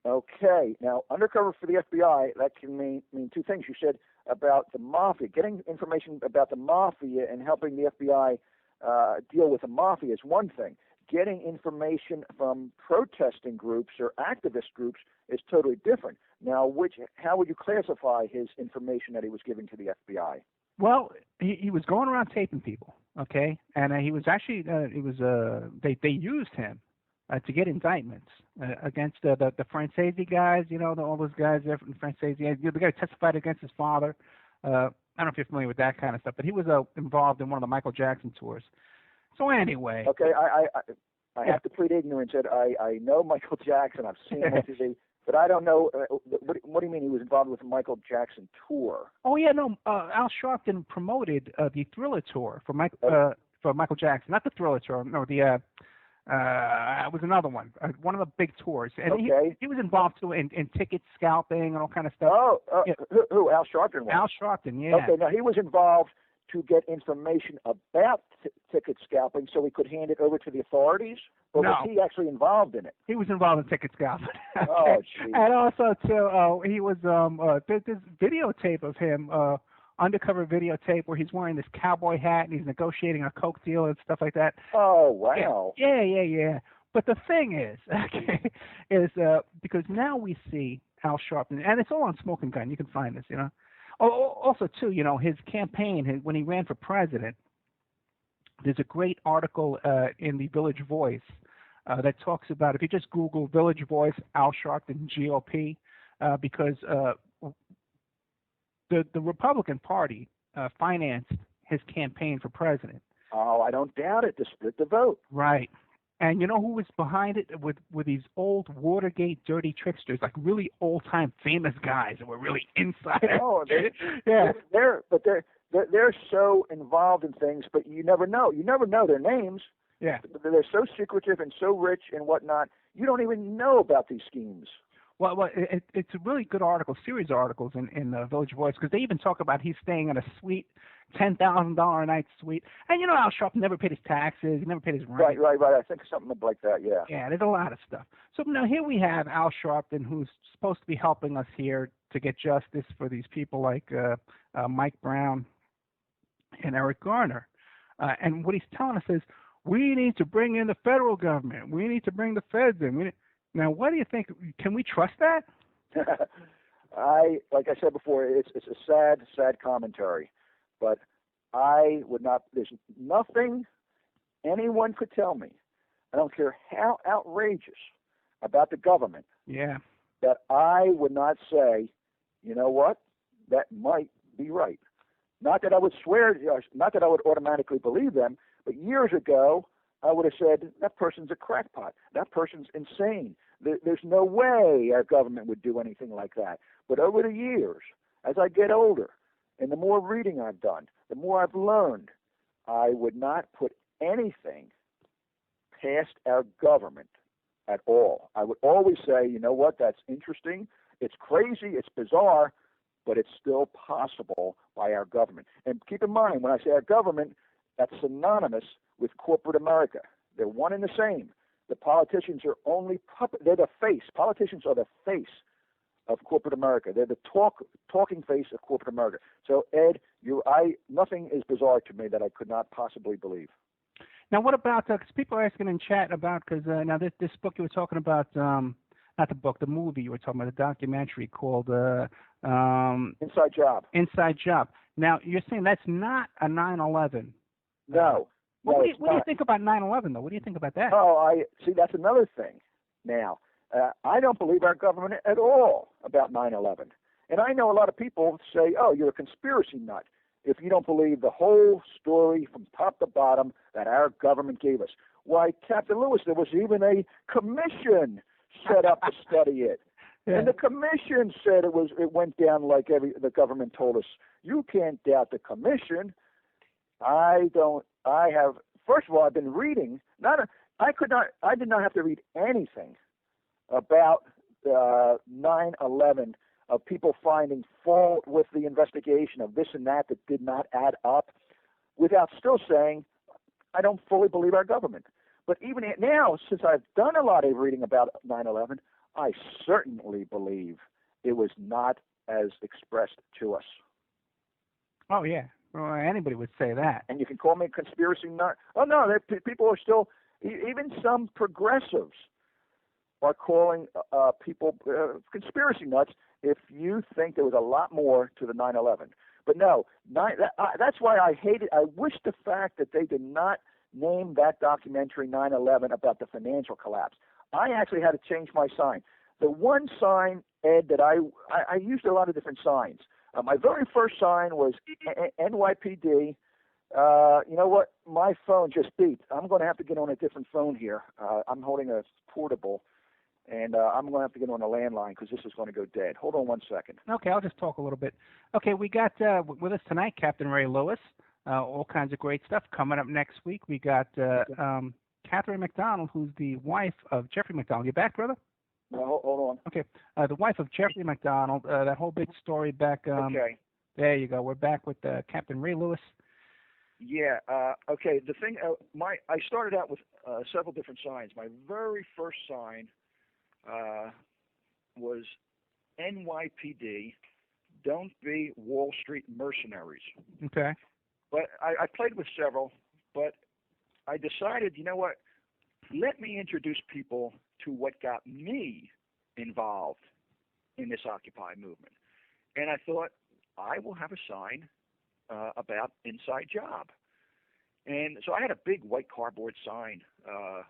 Okay. Now, undercover for the FBI, that can mean two things. You said about the mafia. Getting information about the mafia and helping the FBI deal with the mafia is one thing. Getting information from protesting groups or activist groups is totally different. Now, how would you classify his information that he was giving to the FBI? Well, he was going around taping people, okay, and he was actually they used him to get indictments against the Francesi guys, all those guys there from Francesi. The guy who testified against his father. I don't know if you're familiar with that kind of stuff, but he was involved in one of the Michael Jackson tours. So anyway. Okay, I have to plead ignorance. That I know Michael Jackson. I've seen him on TV. But I don't know, what do you mean he was involved with the Michael Jackson tour? Oh, yeah, no, Al Sharpton promoted the Thriller tour for Michael Jackson. Not the Thriller tour, no, it was another one of the big tours. And okay. he was involved, too, in ticket scalping and all kind of stuff. Oh, yeah. Who? Al Sharpton was? Al Sharpton, yeah. Okay, now he was involved to get information about ticket scalping so he could hand it over to the authorities? Or was he actually involved in it? He was involved in ticket scalping. Okay. Oh, geez. And also, too, he was, there's this videotape of him, undercover videotape where he's wearing this cowboy hat and he's negotiating a coke deal and stuff like that. Oh, wow. Yeah. But the thing is, because now we see Al Sharpton, and it's all on Smoking Gun. You can find this, Also, too, his campaign, when he ran for president, there's a great article in the Village Voice that talks about, if you just Google Village Voice, Al Sharpton, GOP, because the Republican Party financed his campaign for president. Oh, I don't doubt it, to split the vote. Right. And you know who was behind it with these old Watergate dirty tricksters, like really old-time famous guys that were really insiders. Oh, yeah. They're so involved in things, but you never know. You never know their names. Yeah. They're so secretive and so rich and whatnot. You don't even know about these schemes. Well, it's a really good article, series of articles in the Village Voice, because they even talk about he's staying in a suite, $10,000 a night suite. And Al Sharpton never paid his taxes, he never paid his rent. Right. I think something like that, yeah. Yeah, there's a lot of stuff. So now here we have Al Sharpton, who's supposed to be helping us here to get justice for these people like Mike Brown and Eric Garner. And what he's telling us is, we need to bring in the federal government. We need to bring the feds in. Now, what do you think? Can we trust that? Like I said before, it's a sad commentary, but I would not. There's nothing anyone could tell me. I don't care how outrageous about the government. Yeah. That I would not say, you know what, that might be right. Not that I would swear, not that I would automatically believe them, but years ago I would have said that person's a crackpot. That person's insane. There's no way our government would do anything like that. But over the years, as I get older, and the more reading I've done, the more I've learned, I would not put anything past our government at all. I would always say, you know what, that's interesting. It's crazy. It's bizarre, but it's still possible by our government. And keep in mind, when I say our government, that's synonymous with corporate America. They're one and the same. The politicians are only they're the face. Politicians are the face of corporate America. They're the talking face of corporate America. So, Ed, nothing is bizarre to me that I could not possibly believe. Now, what about, because people are asking in chat about, because now this book you were talking about, not the book, the movie you were talking about, the documentary called Inside Job. Inside Job. Now, you're saying that's not a 9/11. No. What do you think about 9/11, though? What do you think about that? Oh, see, that's another thing. Now, I don't believe our government at all about 9/11. And I know a lot of people say, oh, you're a conspiracy nut if you don't believe the whole story from top to bottom that our government gave us. Why, Captain Lewis, there was even a commission set up to study it. Yeah. And the commission said it went down like the government told us. You can't doubt the commission. First of all, I've been reading. I did not have to read anything about 9/11 of people finding fault with the investigation of this and that did not add up, without still saying, I don't fully believe our government. But even now, since I've done a lot of reading about 9/11, I certainly believe it was not as expressed to us. Oh, yeah. Well, anybody would say that. And you can call me a conspiracy nut. Oh, no, people are still, even some progressives are calling people conspiracy nuts if you think there was a lot more to the 9/11. But no, that's why I hate it. I wish the fact that they did not name that documentary 9/11 about the financial collapse. I actually had to change my sign. The one sign, Ed, that I used a lot of different signs. My very first sign was NYPD. You know what? My phone just beeped. I'm going to have to get on a different phone here. I'm holding a portable, and I'm going to have to get on a landline because this is going to go dead. Hold on 1 second. Okay, I'll just talk a little bit. Okay, we got with us tonight Captain Ray Lewis. All kinds of great stuff coming up next week. We got Catherine McDonald, who's the wife of Jeffrey McDonald. You back, brother? No, hold on. Okay, the wife of Jeffrey McDonald. That whole big story back. Okay. There you go. We're back with Captain Ray Lewis. Yeah. Okay. The thing, I started out with several different signs. My very first sign was NYPD. Don't be Wall Street mercenaries. Okay. But I played with several, but I decided, you know what? Let me introduce people to what got me involved in this Occupy movement. And I thought, I will have a sign about Inside Job. And so I had a big white cardboard sign. I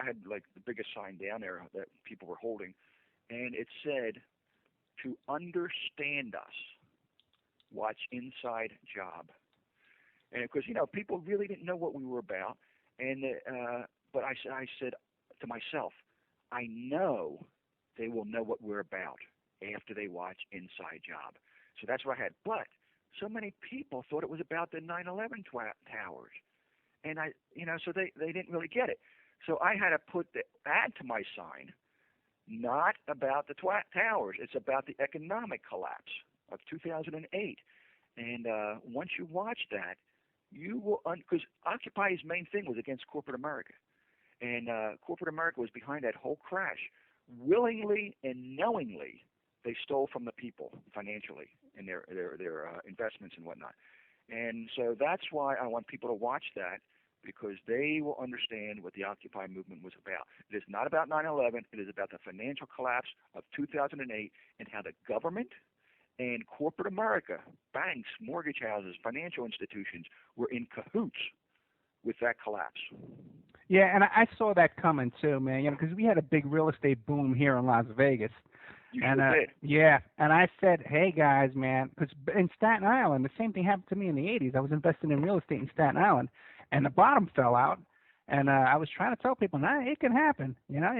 had like the biggest sign down there that people were holding. And it said, to understand us, watch Inside Job. And because, people really didn't know what we were about. And but I said to myself, I know they will know what we're about after they watch Inside Job. So that's what I had. But so many people thought it was about the 9/11 towers, and so they didn't really get it. So I had to add to my sign, not about the towers. It's about the economic collapse of 2008. And once you watch that, you will, because Occupy's main thing was against corporate America. And corporate America was behind that whole crash. Willingly and knowingly, they stole from the people financially in their investments and whatnot. And so that's why I want people to watch that, because they will understand what the Occupy movement was about. It is not about 9/11. It is about the financial collapse of 2008 and how the government and corporate America, banks, mortgage houses, financial institutions were in cahoots with that collapse. Yeah, and I saw that coming too, man. Because we had a big real estate boom here in Las Vegas. You sure did. Yeah, and I said, hey guys, man, because in Staten Island, the same thing happened to me in the '80s. I was investing in real estate in Staten Island, and the bottom fell out. And I was trying to tell people, nah, it can happen. Yeah.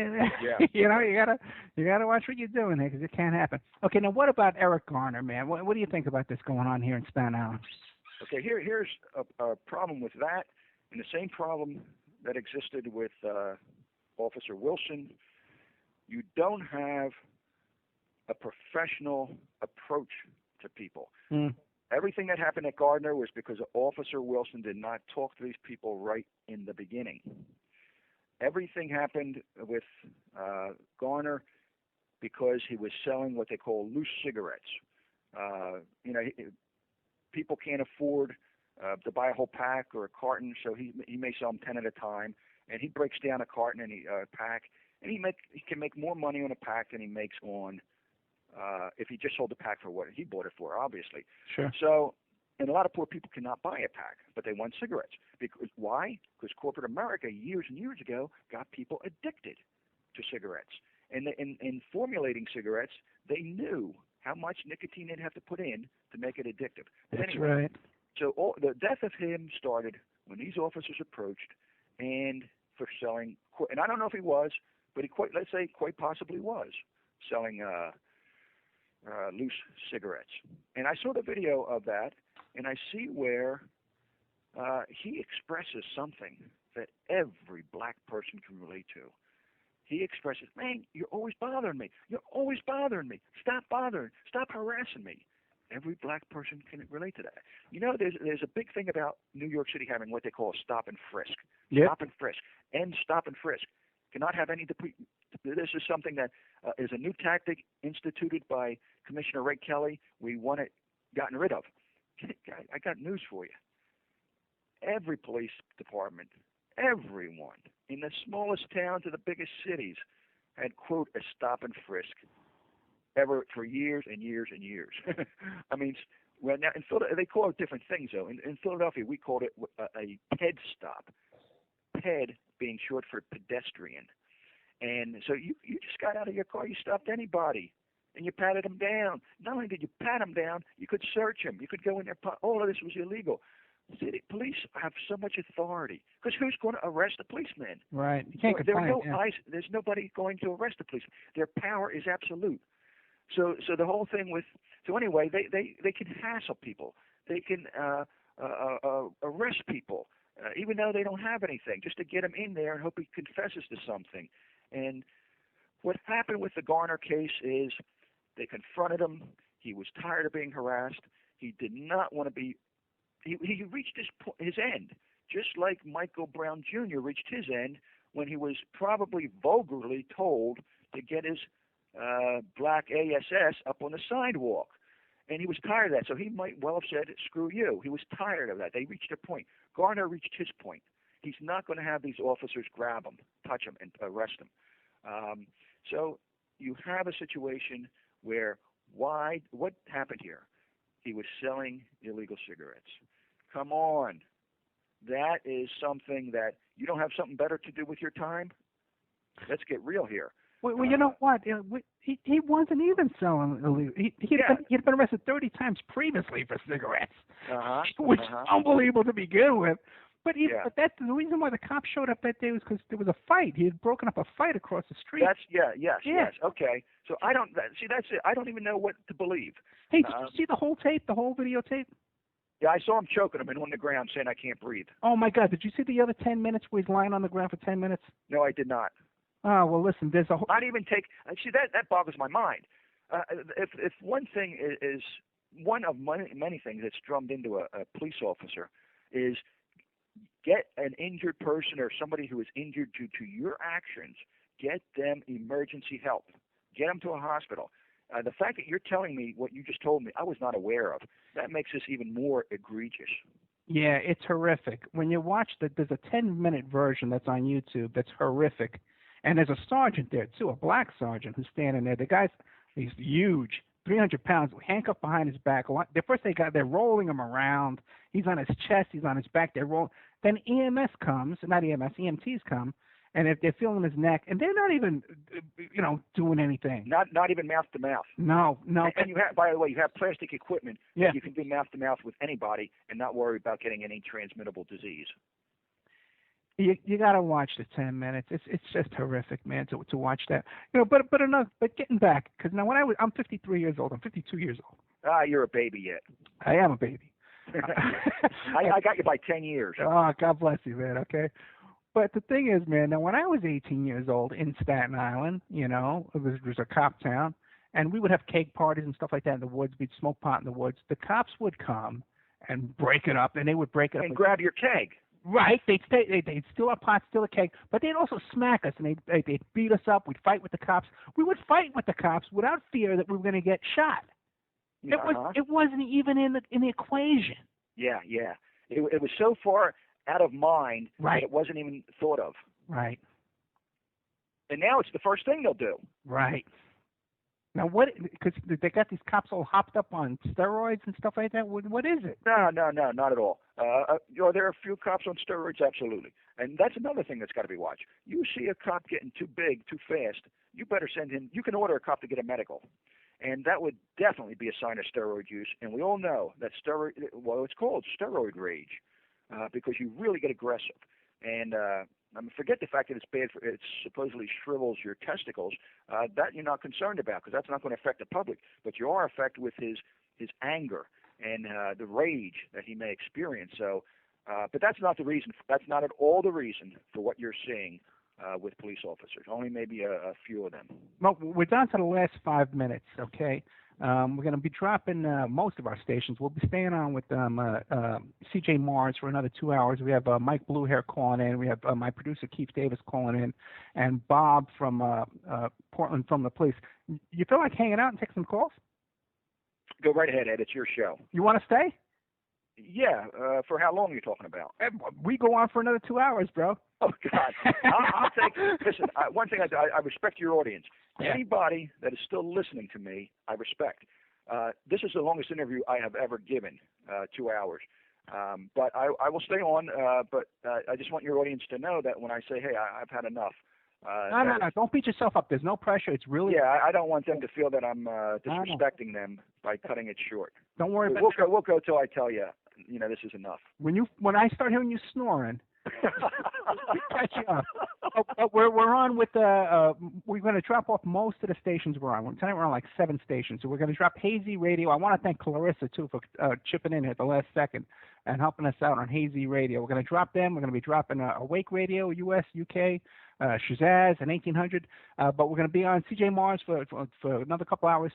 You gotta watch what you're doing here because it can happen. Okay, now what about Eric Garner, man? What do you think about this going on here in Staten Island? Okay, here's a problem with that, and the same problem that existed with Officer Wilson. You don't have a professional approach to people. Everything that happened at Gardner was because Officer Wilson did not talk to these people right in the beginning. Everything happened with Garner because he was selling what they call loose cigarettes. People can't afford to buy a whole pack or a carton, so he may sell them 10 at a time, and he breaks down a carton and a pack, and he can make more money on a pack than he makes on if he just sold the pack for what he bought it for, obviously. Sure. So, and a lot of poor people cannot buy a pack, but they want cigarettes. Why? Because corporate America years and years ago got people addicted to cigarettes. And in formulating cigarettes, they knew how much nicotine they'd have to put in to make it addictive. But That's anyway, right. So the death of him started when these officers approached and for selling, and I don't know if he was, but he let's say quite possibly was selling loose cigarettes. And I saw the video of that, and I see where he expresses something that every black person can relate to. He expresses, man, you're always bothering me. You're always bothering me. Stop bothering. Stop harassing me. Every black person can relate to that. You know, there's a big thing about New York City having what they call a stop and frisk. Yep. Stop and frisk. End stop and frisk. Cannot have any this is something that is a new tactic instituted by Commissioner Ray Kelly. We want it gotten rid of. I got news for you. Every police department, everyone in the smallest towns of the biggest cities had, quote, a stop and frisk ever for years and years and years. I mean, well, now in Philadelphia, they call it different things, though. In Philadelphia, we called it a PED stop. PED being short for pedestrian. And so you just got out of your car, you stopped anybody, and you patted them down. Not only did you pat them down, you could search them. You could go in there. All of this was illegal. City police have so much authority because who's going to arrest a policeman? Right. You can't complain. There's nobody going to arrest a policeman. Their power is absolute. So the whole thing so anyway, they can hassle people. They can arrest people, even though they don't have anything, just to get him in there and hope he confesses to something. And what happened with the Garner case is they confronted him. He was tired of being harassed. He did not want to be. He reached his end, just like Michael Brown Jr. reached his end when he was probably vulgarly told to get his black ASS up on the sidewalk. And he was tired of that, so he might well have said, screw you. He was tired of that. They reached their point. Garner reached his point. He's not going to have these officers grab him, touch him, and arrest him. So you have a situation where what happened here? He was selling illegal cigarettes. Come on. That is something that you don't have something better to do with your time? Let's get real here. Well, you know what? He wasn't even selling illegal. He'd been arrested 30 times previously for cigarettes, which is unbelievable to begin with. But that's the reason why the cops showed up that day was because there was a fight. He had broken up a fight across the street. Yes. Okay. So I don't see. That's it. I don't even know what to believe. Hey, did you see the whole tape, the whole videotape? Yeah, I saw him choking him and on the ground saying, "I can't breathe." Oh my God! Did you see the other 10 minutes where he's lying on the ground for 10 minutes? No, I did not. Oh well, listen. There's a whole. Not even take. See that boggles my mind. If one thing is one of many things that's drummed into a police officer is get an injured person or somebody who is injured due to your actions, get them emergency help. Get them to a hospital. The fact that you're telling me what you just told me, I was not aware of. That makes this even more egregious. Yeah, it's horrific. When you watch there's a 10-minute version that's on YouTube that's horrific. And there's a sergeant there, too, a black sergeant who's standing there. The guy's, he's huge, 300 pounds, handcuffed behind his back. First they're rolling him around. He's on his chest, he's on his back. They're rolling. Then EMS comes, not EMS, EMTs come, and they're feeling his neck, and they're not even, doing anything. Not even mouth to mouth. No. And you have, by the way, you have plastic equipment Yeah. that you can do mouth to mouth with anybody and not worry about getting any transmittable disease. You got to watch the 10 minutes. It's just horrific, man, to watch that. But getting back, because now I'm 53 years old. I'm 52 years old. You're a baby yet. I am a baby. I got you by 10 years. Oh, God bless you, man. Okay. But the thing is, man, now when I was 18 years old in Staten Island, it was a cop town, and we would have cake parties and stuff like that in the woods. We'd smoke pot in the woods. The cops would come and break it up, and they would break it up. And grab your keg. Right. They'd steal our pot, steal a cake, but they'd also smack us, and they'd beat us up. We'd fight with the cops. We would fight with the cops without fear that we were going to get shot. It wasn't even in the equation. Yeah. It was so far out of mind right. that it wasn't even thought of. Right. And now it's the first thing they'll do. Right. Now, because they got these cops all hopped up on steroids and stuff like that. What is it? No, not at all. There are a few cops on steroids, absolutely. And that's another thing that's got to be watched. You see a cop getting too big, too fast, you better send him. You can order a cop to get a medical. And that would definitely be a sign of steroid use. And we all know that it's called steroid rage because you really get aggressive. And forget the fact that it's bad it supposedly shrivels your testicles. That you're not concerned about because that's not going to affect the public. But you are affected with his anger and the rage that he may experience. So, but that's not the reason. That's not at all the reason for what you're seeing with police officers. Only maybe a few of them. Well, we're down to the last 5 minutes, okay? We're going to be dropping most of our stations. We'll be staying on with CJ Mars for another 2 hours. We have Mike Bluehair calling in. We have my producer, Keith Davis, calling in. And Bob from Portland from the police. You feel like hanging out and taking some calls? Go right ahead, Ed. It's your show. You want to stay? Yeah. For how long are you talking about? We go on for another 2 hours, bro. Oh, God. I'll take – listen, one thing I respect your audience. Yeah. Anybody that is still listening to me, I respect. This is the longest interview I have ever given, 2 hours. But I will stay on, but I just want your audience to know that when I say, hey, I've had enough. No. Don't beat yourself up. There's no pressure. It's really – Yeah, I don't want them to feel that I'm disrespecting them by cutting it short. Don't worry about it. We'll go till I tell you, this is enough. When I start hearing you snoring – catch you up. We're on with we're going to drop off most of the stations we're on. Tonight we're on like 7 stations. So we're going to drop Hazy Radio. I want to thank Clarissa too for chipping in at the last second and helping us out on Hazy Radio. We're going to drop them. We're going to be dropping Awake Radio, US, UK, Shazaz, and 1800. But we're going to be on CJ Mars for another couple hours.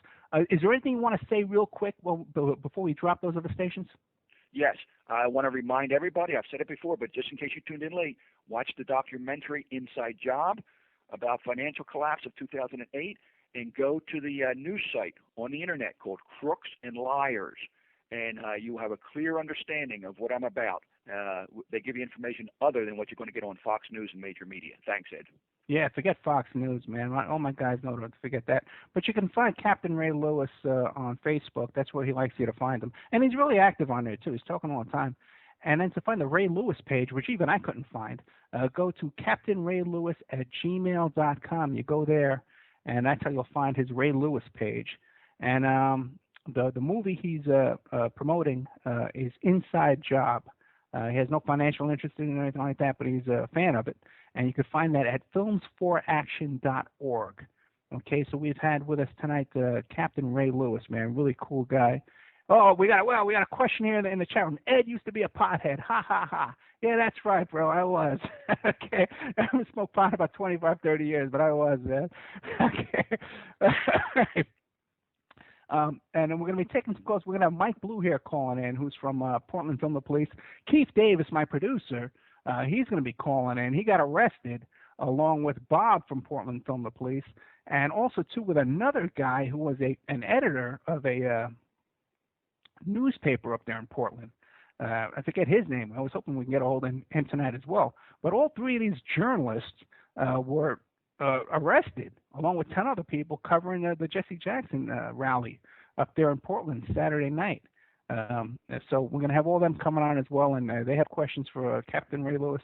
Is there anything you want to say real quick before we drop those other stations? Yes, I want to remind everybody, I've said it before, but just in case you tuned in late, watch the documentary Inside Job about financial collapse of 2008 and go to the news site on the internet called Crooks and Liars, and you have a clear understanding of what I'm about. They give you information other than what you're going to get on Fox News and major media. Thanks, Ed. Yeah, forget Fox News, man. All my guys know to forget that. But you can find Captain Ray Lewis on Facebook. That's where he likes you to find him. And he's really active on there, too. He's talking all the time. And then to find the Ray Lewis page, which even I couldn't find, go to CaptainRayLewis@gmail.com. You go there, and that's how you'll find his Ray Lewis page. And the movie he's promoting is Inside Job. He has no financial interest in it or anything like that, but he's a fan of it. And you can find that at filmsforaction.org. Okay, so we've had with us tonight Captain Ray Lewis, man, really cool guy. Oh, we got a question here in the chat room. Ed used to be a pothead. Ha, ha, ha. Yeah, that's right, bro. I was. Okay. I haven't smoked pot about 25, 30 years, but I was, man. Okay. And then we're going to be taking some calls. We're going to have Mike Bluehair calling in, who's from Portland Film the Police. Keith Davis, my producer, he's going to be calling in. He got arrested along with Bob from Portland Film the Police, and also, too, with another guy who was an editor of a newspaper up there in Portland. I forget his name. I was hoping we can get a hold of him tonight as well. But all three of these journalists were arrested, along with 10 other people covering the Jesse Jackson rally up there in Portland Saturday night. So we're going to have all them coming on as well, and they have questions for Captain Ray Lewis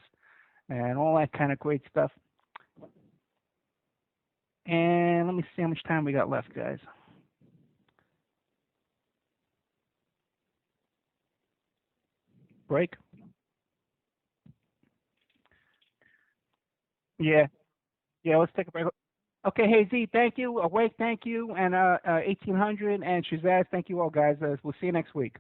and all that kind of great stuff. And let me see how much time we got left, guys. Break? Yeah, let's take a break. Okay, hey Z, thank you. Awake, thank you. And 1800 and Shazaz, thank you all, guys. We'll see you next week.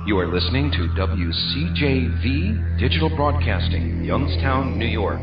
You are listening to WCJV Digital Broadcasting, Youngstown, New York.